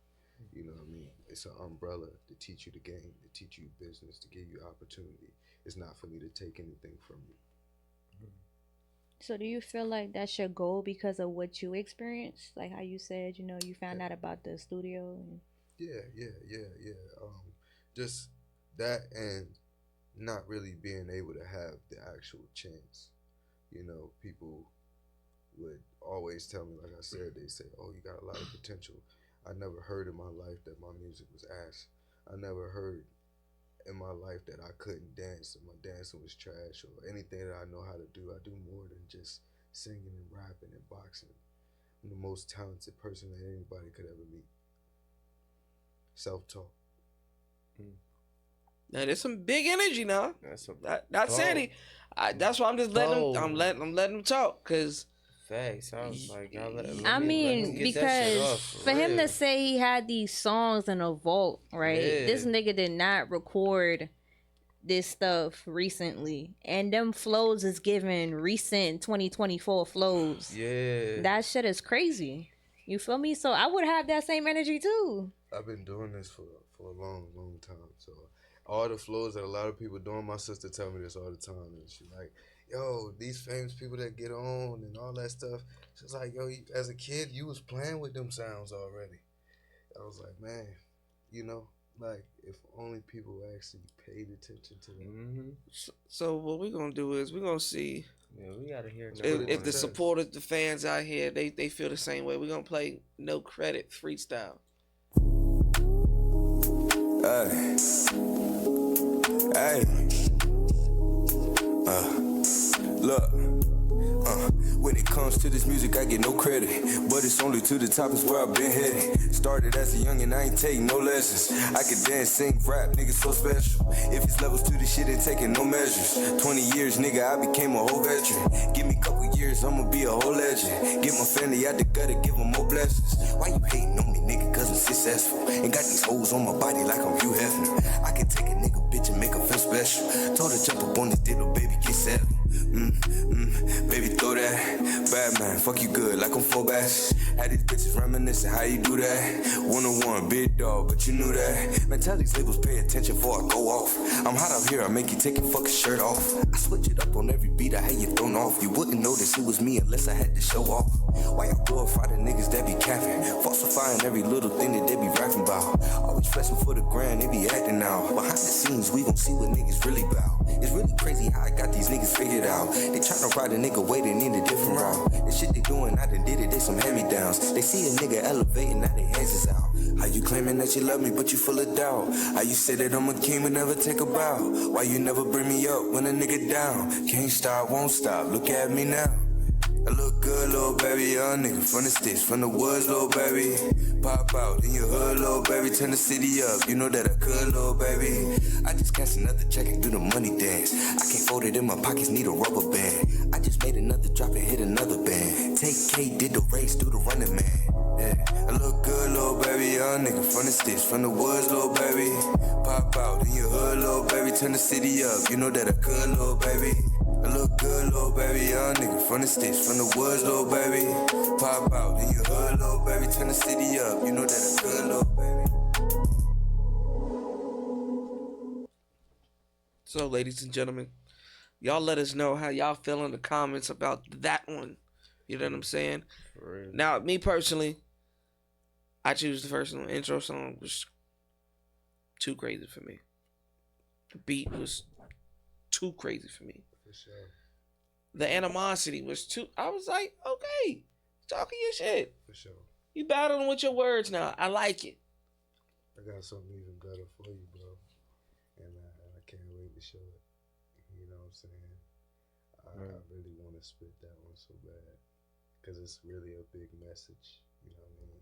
You know what I mean? It's an umbrella to teach you the game, to teach you business, to give you opportunity. It's not for me to take anything from you. So do you feel like that's your goal because of what you experienced? Like how you said, you found out about the studio. Yeah. Just that, and not really being able to have the actual chance. People would always tell me, like I said, they say, oh, you got a lot of potential. I never heard in my life that my music was ass. I never heard in my life that I couldn't dance and my dancing was trash, or anything that I know how to do. I do more than just singing and rapping and boxing. I'm the most talented person that anybody could ever meet. Self-taught. Now there's some big energy now. That's Not saying he. That's why I'm just letting him. I'm letting him talk, cause Facts. I was like, let I me mean, get that shit because off for him to real. say he had these songs in a vault, right? Yeah. This nigga did not record this stuff recently, and them flows is giving recent 2024 flows. Yeah. That shit is crazy. You feel me? So I would have that same energy too. I've been doing this for a long time. So all the flows that a lot of people doing, my sister tell me this all the time, and she like, yo, these famous people that get on and all that stuff. She's like, yo, as a kid, you was playing with them sounds already. I was like, man, like if only people actually paid attention to that. Mm-hmm. So what we're gonna do is we're gonna see Yeah, we gotta hear. if the supporters, the fans out here, they feel the same way. We're gonna play No Credit freestyle. Hey. Look. When it comes to this music, I get no credit. But it's only to the top is where I've been headed. Started as a youngin', I ain't taking no lessons. I can dance, sing, rap, nigga, so special. If it's levels to this shit, ain't taking no measures. 20 years, nigga, I became a whole veteran. Give me a couple years, I'ma be a whole legend. Get my family out the gutter, give them more blessings. Why you hating on me, nigga, cause I'm successful? Ain't got these hoes on my body like I'm Hugh Hefner. I can take a nigga bitch and make her feel special. Told her jump up on this dick, little baby, get settled. Baby, throw that. Bad man, fuck you good, like I'm 4 bats. Had these bitches reminiscing, how you do that? 101, big dog, but you knew that. Man, tell these labels pay attention before I go off. I'm hot out here, I make you take your fucking shirt off. I switch it up on every beat, I had you thrown off. You wouldn't notice it was me unless I had to show off. Why y'all glorify the niggas that be capping? Falsifying every little thing that they be rapping about. Always flexing for the grand, they be acting out. Behind the scenes, we gon' see what niggas really bout. It's really crazy how I got these niggas figured out. They tryna ride a nigga way, they need a different route. The shit they doing, I done did it, they some hand-me-downs. They see a nigga elevating, now their hands is out. How you claiming that you love me, but you full of doubt? How you say that I'm a king, but never take a bow? Why you never bring me up when a nigga down? Can't stop, won't stop, look at me now. I look good, little baby, young nigga from the sticks, from the woods, little baby. Pop out in your hood, little baby, turn the city up, you know that I could, little baby. I just cash another check and do the money dance. I can't fold it in my pockets, need a rubber band. I just made another drop and hit another band. Take K, did the race, do the running man. Yeah, I look good, little baby, young nigga from the sticks, from the woods, little baby. Pop out in your hood, little baby, turn the city up, you know that I could, little baby. I look good, little baby, young nigga from the sticks, from the woods, little baby. Pop out in your hood, little baby, turn the city up, you know that I could, little baby. So, ladies and gentlemen, y'all let us know how y'all feel in the comments about that one. You know what I'm saying? Now, me personally, I choose the first one. Intro song was too crazy for me. The beat was too crazy for me. For sure. The animosity was too. I was like, okay, talking your shit. For sure. You battling with your words now. I like it. I got something even better for you, bro. And I can't wait to show it. You know what I'm saying? I really want to spit that one so bad. Because it's really a big message. You know what I mean?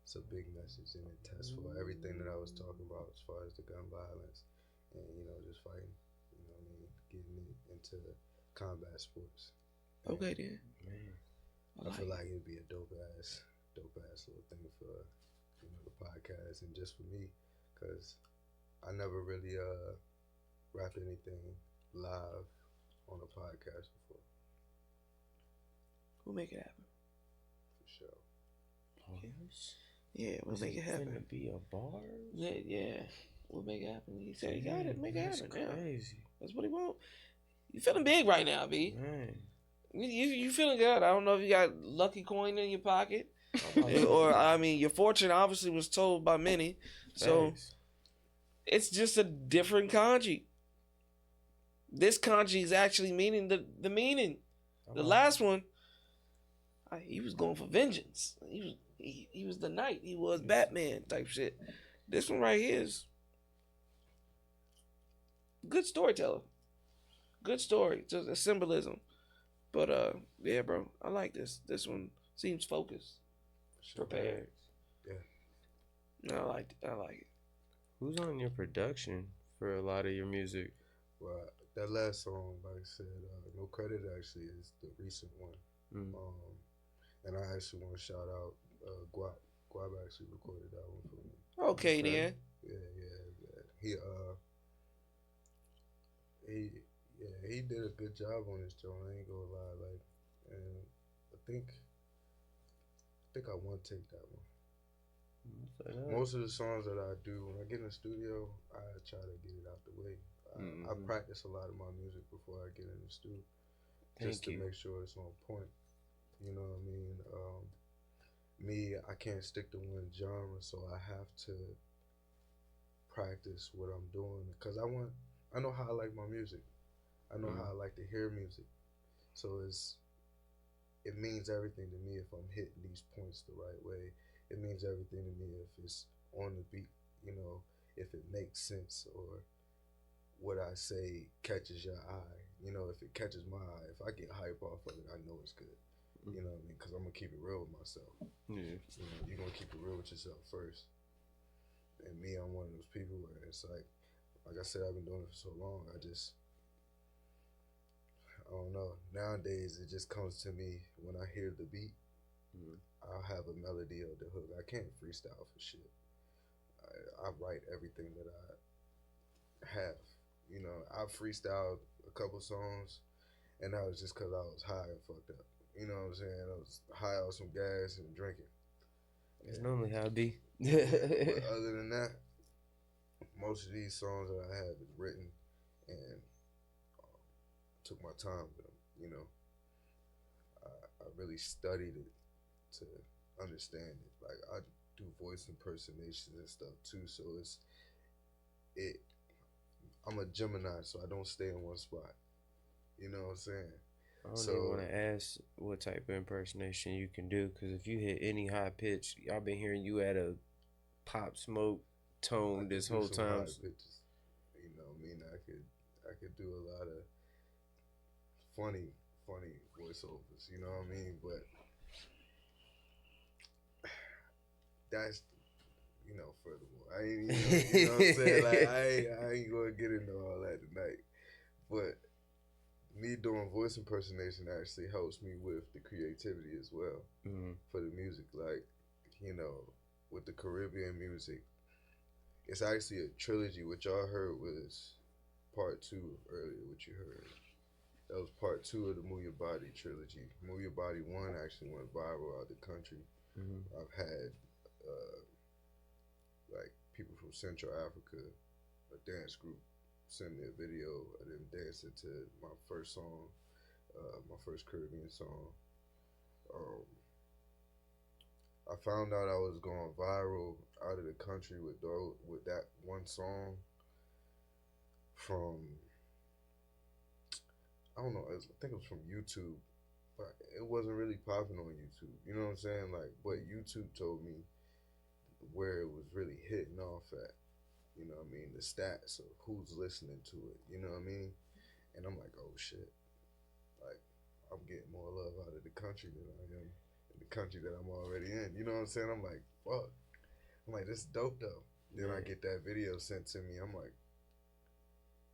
It's a big message and it tests for everything that I was talking about as far as the gun violence and, just fighting. You know what I mean? Getting it into combat sports. Okay, then. Man, I feel like it'd be a dope ass little thing for the podcast and just for me, cause I never really rapped anything live on a podcast before. We'll make it happen. For sure. Yeah, we'll make it happen. Gonna be a bar? Yeah. We'll make it happen. He said he got it. Make it happen. That's crazy. That's what he want. You feeling big right now, B? Man. You feeling good. I don't know if you got lucky coin in your pocket. Or, your fortune obviously was told by many. So, it's just a different kanji. This kanji is actually meaning the meaning. The last one, he was going for vengeance. He was the knight. He was Batman type shit. This one right here is good storyteller. Good story. Just a symbolism. But yeah, bro, I like this. This one seems focused. Sure. Prepared. Yeah. No, I like it. Who's on your production for a lot of your music? Well, that last song, like I said, No Credit actually is the recent one. And I actually want to shout out Guap. Guap actually recorded that one for me. Okay, then. Yeah. He did a good job on this joint. I ain't gonna lie, like, and I think I want to take that one. Most of the songs that I do when I get in the studio, I try to get it out the way. I practice a lot of my music before I get in the studio, just to make sure it's on point. You know what I mean? Me, I can't stick to one genre, so I have to practice what I'm doing because I know how I like my music. I know how I like to hear music. So it means everything to me if I'm hitting these points the right way. It means everything to me if it's on the beat, you know, if it makes sense or what I say catches your eye. You know, if it catches my eye, if I get hype off of it, I know it's good. You know what I mean? Because I'm going to keep it real with myself. Yeah. You know, you're going to keep it real with yourself first. And me, I'm one of those people where it's like I said, I've been doing it for so long. I don't know. Nowadays, it just comes to me when I hear the beat. I'll have a melody of the hook. I can't freestyle for shit. I write everything that I have. You know, I freestyled a couple songs, and that was just because I was high and fucked up. You know what I'm saying? I was high off some gas and drinking. It's normally how it be. But other than that, most of these songs that I have is written and took my time with them. You know, I really studied it to understand it. Like I do voice impersonations and stuff too, so I'm a Gemini, so I don't stay in one spot. You know what I'm saying? I don't even want to ask what type of impersonation you can do, because if you hit any high pitch, I've been hearing you at a Pop Smoke tone this whole time. Pitches. You know, I mean, I could do a lot of funny voiceovers. You know what I mean? But that's, you know, furthermore, I ain't, you know what I'm saying? Like I ain't gonna get into all that tonight. But me doing voice impersonation actually helps me with the creativity as well for the music. Like, you know, with the Caribbean music, it's actually a trilogy. What y'all heard was part 2 earlier, what you heard. That was part 2 of the Move Your Body trilogy. Move Your Body 1 actually went viral out the country. I've had like people from Central Africa, a dance group, send me a video of them dancing to my first song, my first Caribbean song. I found out I was going viral out of the country with that one song from, I don't know, I think it was from YouTube, but it wasn't really popping on YouTube. You know what I'm saying? Like, but YouTube told me where it was really hitting off at. You know what I mean? The stats of who's listening to it. You know what I mean? And I'm like, oh shit. Like, I'm getting more love out of the country than I am in the country that I'm already in. You know what I'm saying? I'm like, fuck. I'm like, this is dope though. Then I get that video sent to me. I'm like,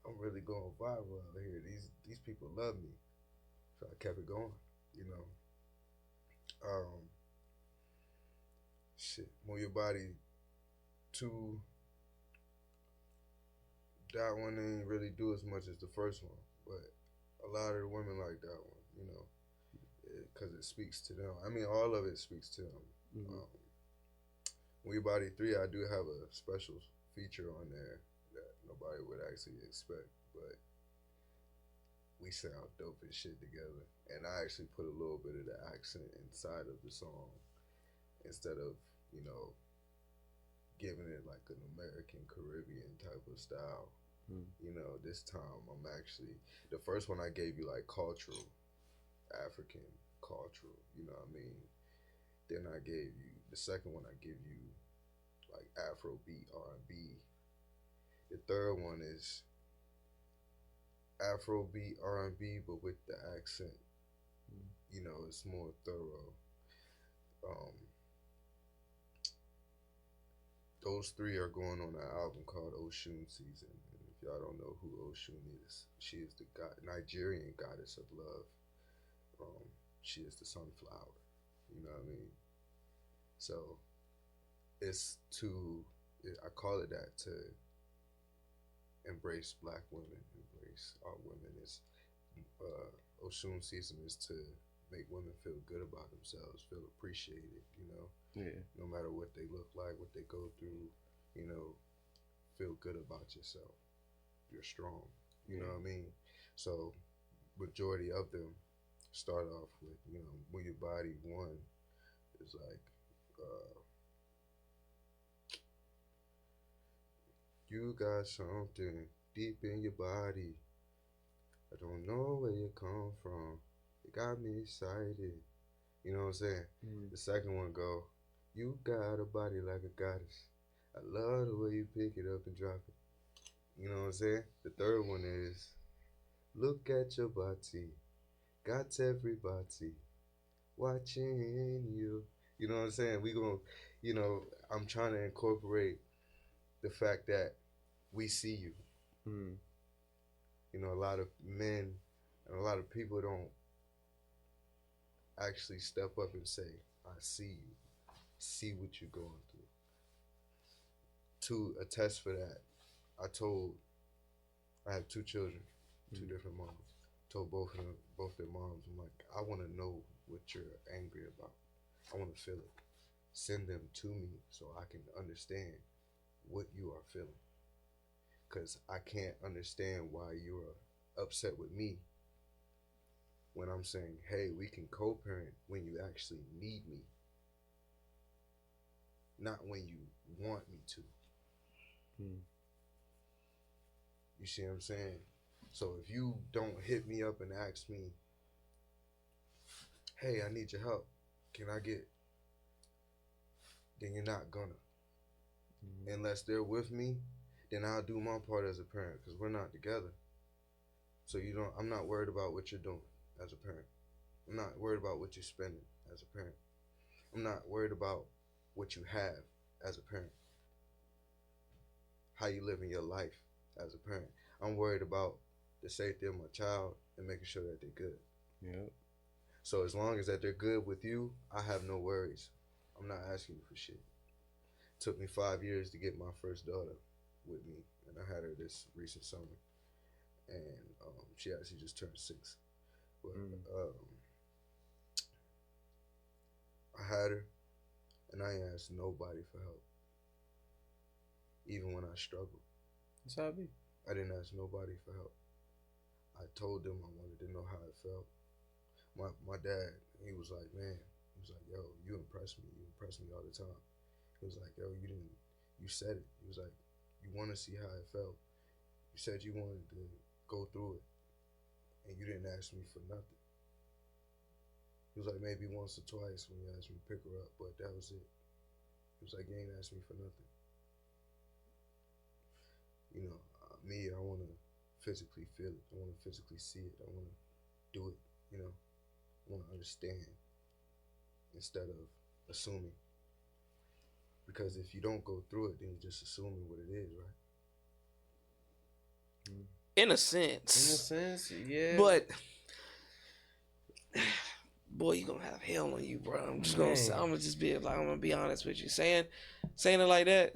I'm really going viral out here. These people love me. So I kept it going, you know. Shit. Move Your Body 2. That one didn't really do as much as the first one, but a lot of the women like that one, you know, because it speaks to them. I mean, all of it speaks to them. Move Your Body 3, I do have a special feature on there that nobody would actually expect, but we sound dope as shit together. And I actually put a little bit of the accent inside of the song instead of, you know, giving it like an American Caribbean type of style. You know, this time I'm actually, the first one I gave you like cultural, African cultural, you know what I mean? Then I gave you, the second one I give you like Afrobeat, R&B. The third one is Afrobeat, R&B, but with the accent. You know, it's more thorough. Those 3 are going on an album called Oshun Season. And if y'all don't know who Oshun is, she is the Nigerian goddess of love. she is the sunflower. You know what I mean? So it's I call it that, to embrace black women, embrace our women. It's Oshun season is to make women feel good about themselves, feel appreciated, you know. Yeah. No matter what they look like, what they go through, you know, feel good about yourself. You're strong. You know what I mean? So majority of them start off with, you know, move your body. One is like you got something deep in your body. I don't know where you come from. It got me excited. You know what I'm saying? The second one go, you got a body like a goddess. I love the way you pick it up and drop it. You know what I'm saying? The third one is, look at your body. Got everybody watching you. You know what I'm saying? We gonna, you know, I'm trying to incorporate the fact that we see you. You know, a lot of men and a lot of people don't actually step up and say, I see you. See what you're going through. To attest for that, I have 2 children, 2 different moms. Told both their moms, I'm like, I want to know what you're angry about. I want to feel it. Send them to me so I can understand what you are feeling. Because I can't understand why you're upset with me when I'm saying, hey, we can co-parent when you actually need me, not when you want me to. You see what I'm saying? So if you don't hit me up and ask me, hey, I need your help, can I get, then you're not gonna. Unless they're with me, then I'll do my part as a parent, because we're not together. So I'm not worried about what you're doing as a parent. I'm not worried about what you're spending as a parent. I'm not worried about what you have as a parent. How you live in your life as a parent. I'm worried about the safety of my child and making sure that they're good. Yep. So as long as that they're good with you, I have no worries. I'm not asking you for shit. It took me 5 years to get my first daughter with me, and I had her this recent summer. And she actually just turned 6. But I had her, and I ain't asked nobody for help. Even when I struggled. That's how it be. I didn't ask nobody for help. I told them I wanted to know how it felt. My dad, he was like, man, he was like, yo, you impress me. You impress me all the time. He was like, yo, you said it. He was like, you want to see how it felt. You said you wanted to go through it, and you didn't ask me for nothing. He was like, maybe once or twice when you asked me to pick her up, but that was it. He was like, you ain't asked me for nothing. You know, me, I want to physically feel it. I want to physically see it. I want to do it, you know. I want to understand instead of assuming. Because if you don't go through it, then you're just assuming what it is, right? In a sense. In a sense, yeah. But boy, you gonna have hell on you, bro. I'm gonna be honest with you. Saying it like that,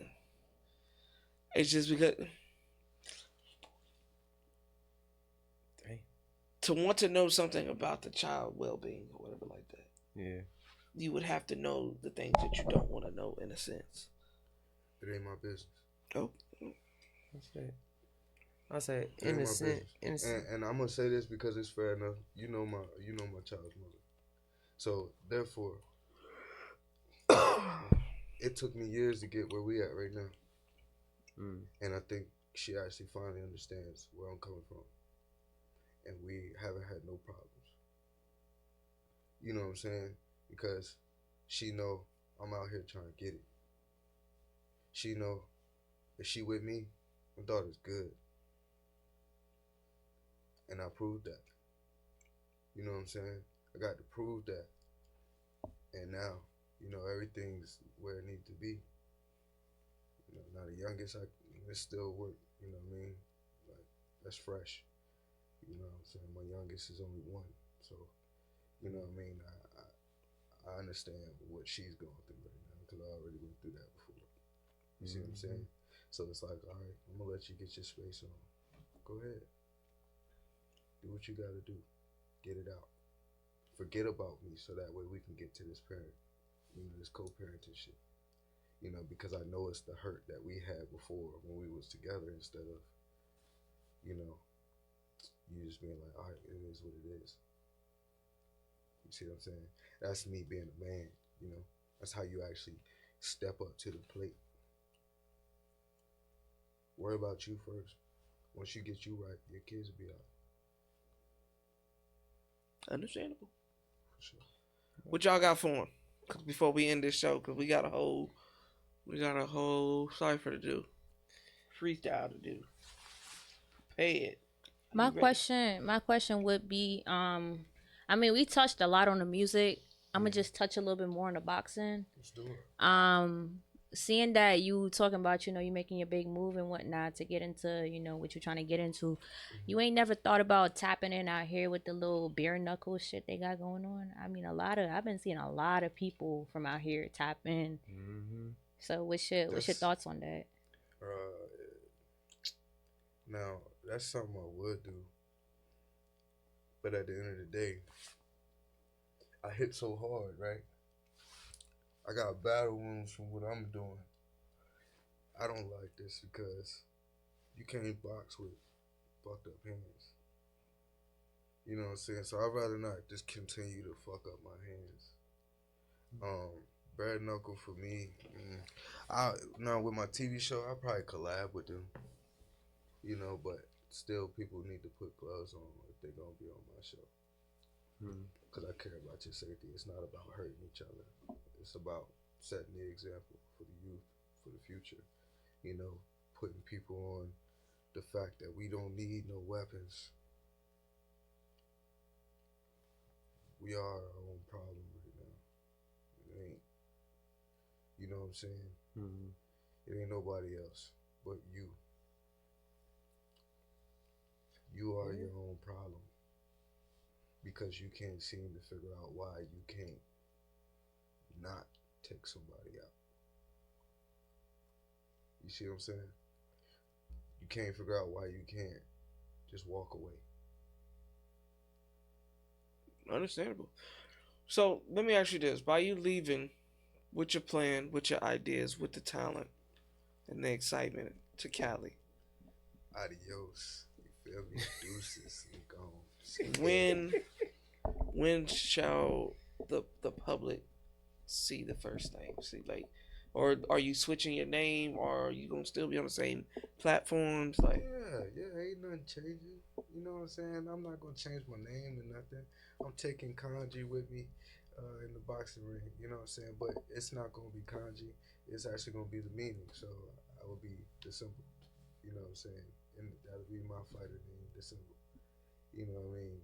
it's just because to want to know something about the child well-being or whatever like that. Yeah. You would have to know the things that you don't want to know, in a sense. It ain't my business. Oh. I say innocent. And I'm gonna say this because it's fair enough. You know my child's mother. So therefore, it took me years to get where we at right now. And I think she actually finally understands where I'm coming from. And we haven't had no problems. You know what I'm saying? Because she know I'm out here trying to get it. She know if she with me, my daughter's good. And I proved that. You know what I'm saying? I got to prove that. And now, you know, everything's where it needs to be. You know, now the youngest, it still work. You know what I mean? Like, that's fresh. You know what I'm saying? My youngest is only 1. So You know what I mean? I understand what she's going through right now because I already went through that before. You see what I'm saying? So it's like, all right, I'm gonna let you get your space on. Go ahead. Do what you gotta do. Get it out. Forget about me so that way we can get to this this co-parenting shit. Because I know it's the hurt that we had before when we was together instead of, you just being like, all right, it is what it is. You see what I'm saying? That's me being a man, That's how you actually step up to the plate. Worry about you first. Once you get you right, your kids will be out. Understandable. For sure. What y'all got for him? Cause before we end this show, cause we got a whole cipher to do, freestyle to do. Pay it. My question would be, we touched a lot on the music. I'm gonna just touch a little bit more on the boxing. Let's do it. Seeing that you talking about, you making your big move and whatnot to get into, what you're trying to get into, you ain't never thought about tapping in out here with the little bare knuckle shit they got going on. I've been seeing a lot of people from out here tap in. Mm-hmm. So what's your thoughts on that? Now that's something I would do, but at the end of the day, I hit so hard, right? I got battle wounds from what I'm doing. I don't like this because you can't box with fucked up hands. You know what I'm saying? So I'd rather not just continue to fuck up my hands. Bare knuckle for me. Now with my TV show, I'll probably collab with them. But still people need to put gloves on if they're going to be on my show. Because I care about your safety. It's not about hurting each other. It's about setting the example for the youth, for the future. Putting people on the fact that we don't need no weapons. We are our own problem right now. It ain't. You know what I'm saying? Mm-hmm. It ain't nobody else but you. You are your own problem. Because you can't seem to figure out why you can't not take somebody out. You see what I'm saying? You can't figure out why you can't. Just walk away. Understandable. So let me ask you this: by you leaving, with your plan, with your ideas, with the talent, and the excitement to Cali, adios. You feel me? Deuces. I'm gone. When shall the public see the first thing? See, or are you switching your name, or are you gonna still be on the same platforms? Yeah, ain't nothing changing. You know what I'm saying? I'm not gonna change my name or nothing. I'm taking Kanji with me in the boxing ring. You know what I'm saying? But it's not gonna be Kanji. It's actually gonna be the meaning. So I will be the symbol. You know what I'm saying? And that'll be my fighter name, the symbol. You know what I mean?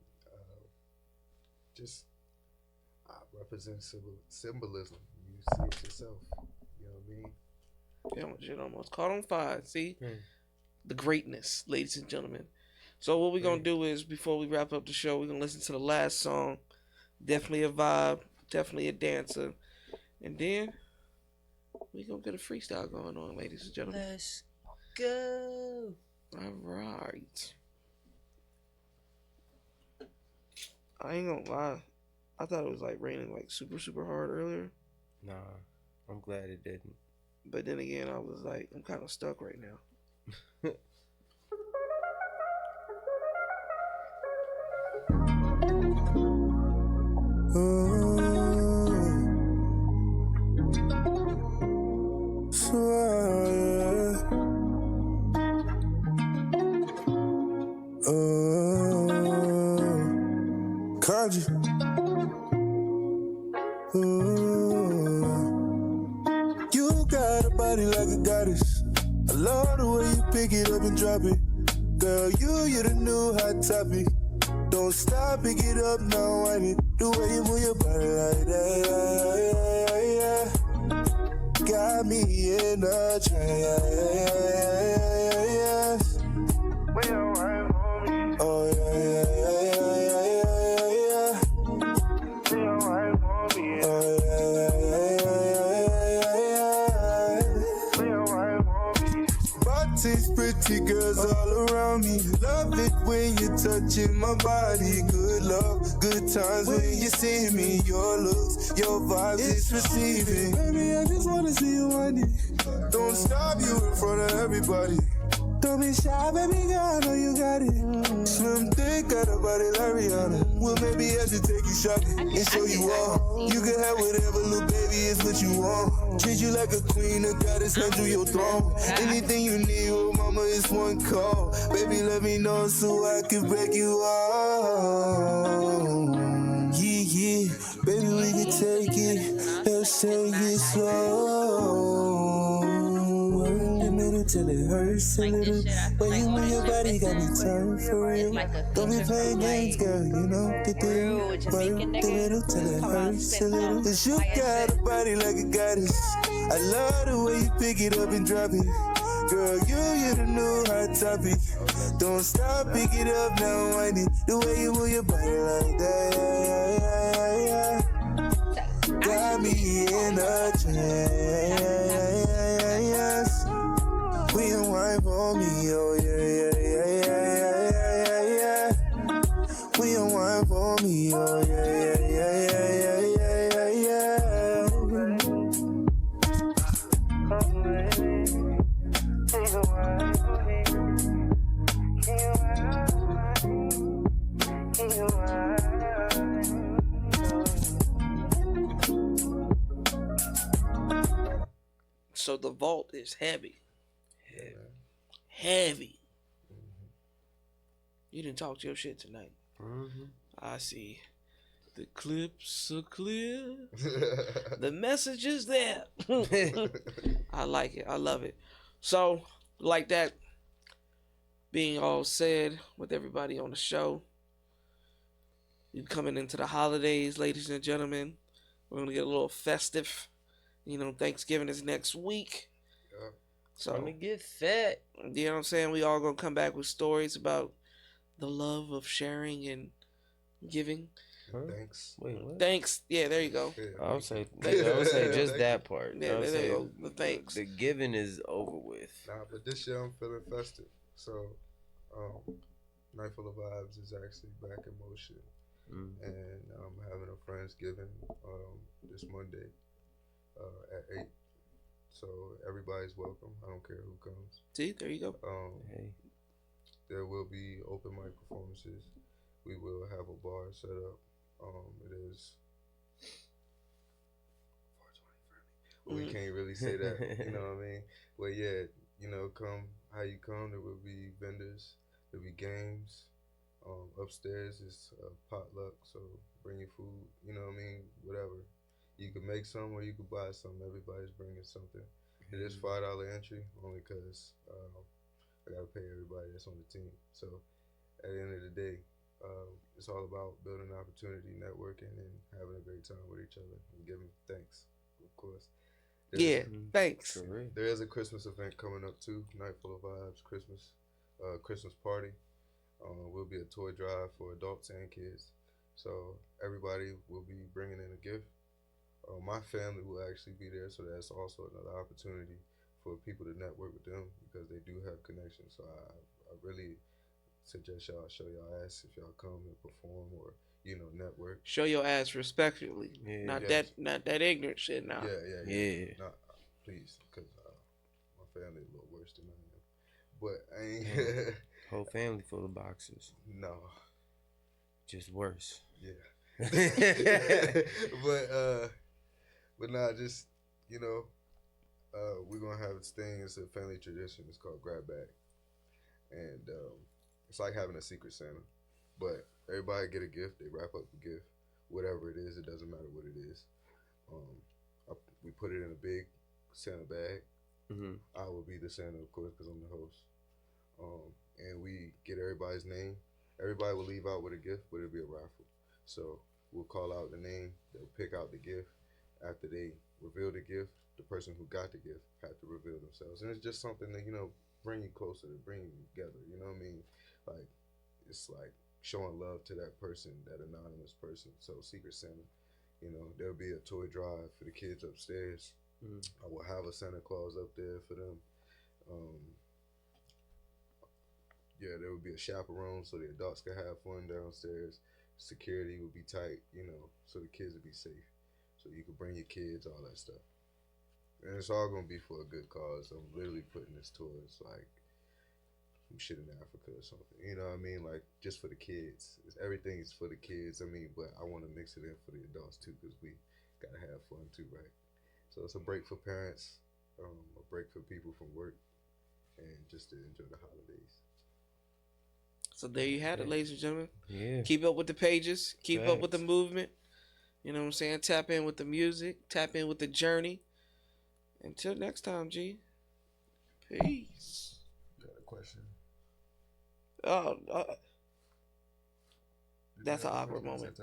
I represent symbolism. You see it yourself. You know what I mean? Yeah, shit almost caught on fire. See? The greatness, ladies and gentlemen. So what we're going to do is, before we wrap up the show, we're going to listen to the last song. Definitely a vibe. Definitely a dancer. And then we're going to get a freestyle going on, ladies and gentlemen. Let's go. All right. I ain't gonna lie. I thought it was raining super, super hard earlier. Nah, I'm glad it didn't. But then again, I was I'm kind of stuck right now. Kanji. You got a body like a goddess. I love the way you pick it up and drop it. Girl, you're the new hot topic. Don't stop, pick it up now, whine it. The way you move your body like that. Got me in a trance. We don't ride, homie. Oh, yeah. when you're touching my body. Good love, good times when you see me. Your looks, your vibes is receiving. Baby, I just wanna see you on it. Don't stop you in front of everybody. Don't be shy, baby girl, I know you got it. Slim thick, got a body like Rihanna. Well, maybe I should take you shopping and show you all. You can have whatever, little baby, it's what you want. Treat you like a queen, a goddess, handle your throne. Anything you need, oh mama, it's one call. Baby, let me know so I can break you off. Yeah, baby, we can take it. Let's take it slow. Till it hurts a little. When you move your body, got me turned for real. Don't be playing games, girl, you know. Get the little till it hurts a little. Cause you got a body like a goddess. I love the way you pick it up and drop it. Girl, you're the new hot topic. Don't stop, pick it up, now wind it. The way you move your body like that. Got me in a trance. We don't wine for me, oh yeah. We don't wine for me, oh yeah. So the vault is heavy. Heavy. You didn't talk to your shit tonight. I see. The clips are clear. The message is there. I like it. I love it. So, like that being all said with everybody on the show, you coming into the holidays, ladies and gentlemen. We're going to get a little festive. You know, Thanksgiving is next week. Yeah. So, Let me get fat. you know what I'm saying? We all going to come back with stories about the love of sharing and giving. Huh? Thanks. Wait, what? Thanks. Yeah, there you go. Yeah. I would say just that part. Yeah, I would there you say go. The thanks. The giving is over with. Nah, but this year I'm feeling festive. So, Night Full of Vibes is actually back in motion. And I'm having a Friendsgiving this Monday at 8. So everybody's welcome. I don't care who comes. See, there you go. Hey. There will be open mic performances. We will have a bar set up. It is 420 for me. We can't really say that, you know what I mean? But yeah, you know, come how you come. There will be vendors. There'll be games. Upstairs is potluck, so bring your food. You know what I mean? Whatever. You can make some or you can buy some. Everybody's bringing something. It is $5 entry, only because I gotta pay everybody that's on the team. So at the end of the day, it's all about building opportunity, networking, and having a great time with each other and giving thanks, of course. Thanks. There is a Christmas event coming up too. Night Full of Vibes, Christmas party. Will be a toy drive for adults and kids. So everybody will be bringing in a gift. My family will actually be there, so that's also another opportunity for people to network with them because they do have connections. So I really suggest y'all show y'all ass if y'all come and perform or, you know, network. Show your ass respectfully. Yeah. Not that ignorant shit now. Yeah. No, please, because my family is a little worse than I am. But I ain't... Whole family full of boxes. No. Just worse. Yeah. But nah, just, you know, we're going to have this thing. It's a family tradition. It's called Grab Bag. And it's like having a secret Santa. But everybody get a gift. They wrap up the gift. Whatever it is, it doesn't matter what it is. We put it in a big Santa bag. Mm-hmm. I will be the Santa, of course, because I'm the host. And we get everybody's name. Everybody will leave out with a gift, but it'll be a raffle. So we'll call out the name. They'll pick out the gift. After they reveal the gift, the person who got the gift had to reveal themselves. And it's just something that, you know, bring you closer, to bring you together. You know what I mean? Like, it's like showing love to that person, that anonymous person. So Secret Santa, you know, there'll be a toy drive for the kids upstairs. I will have a Santa Claus up there for them. Yeah, there would be a chaperone so the adults could have fun downstairs. Security would be tight, so the kids would be safe. So you could bring your kids, all that stuff. And it's all gonna be for a good cause. I'm literally putting this towards like some shit in Africa or something. You know what I mean? Like just for the kids. Everything's for the kids. I mean, but I want to mix it in for the adults too, because we gotta have fun too, right? So it's a break for parents, a break for people from work, and just to enjoy the holidays. So there you have it, ladies and gentlemen. Yeah. Keep up with the pages. Keep up with the Facts. movement. You know what I'm saying? Tap in with the music. Tap in with the journey. Until next time, G. Peace. Got a question? Oh, that's an awkward moment.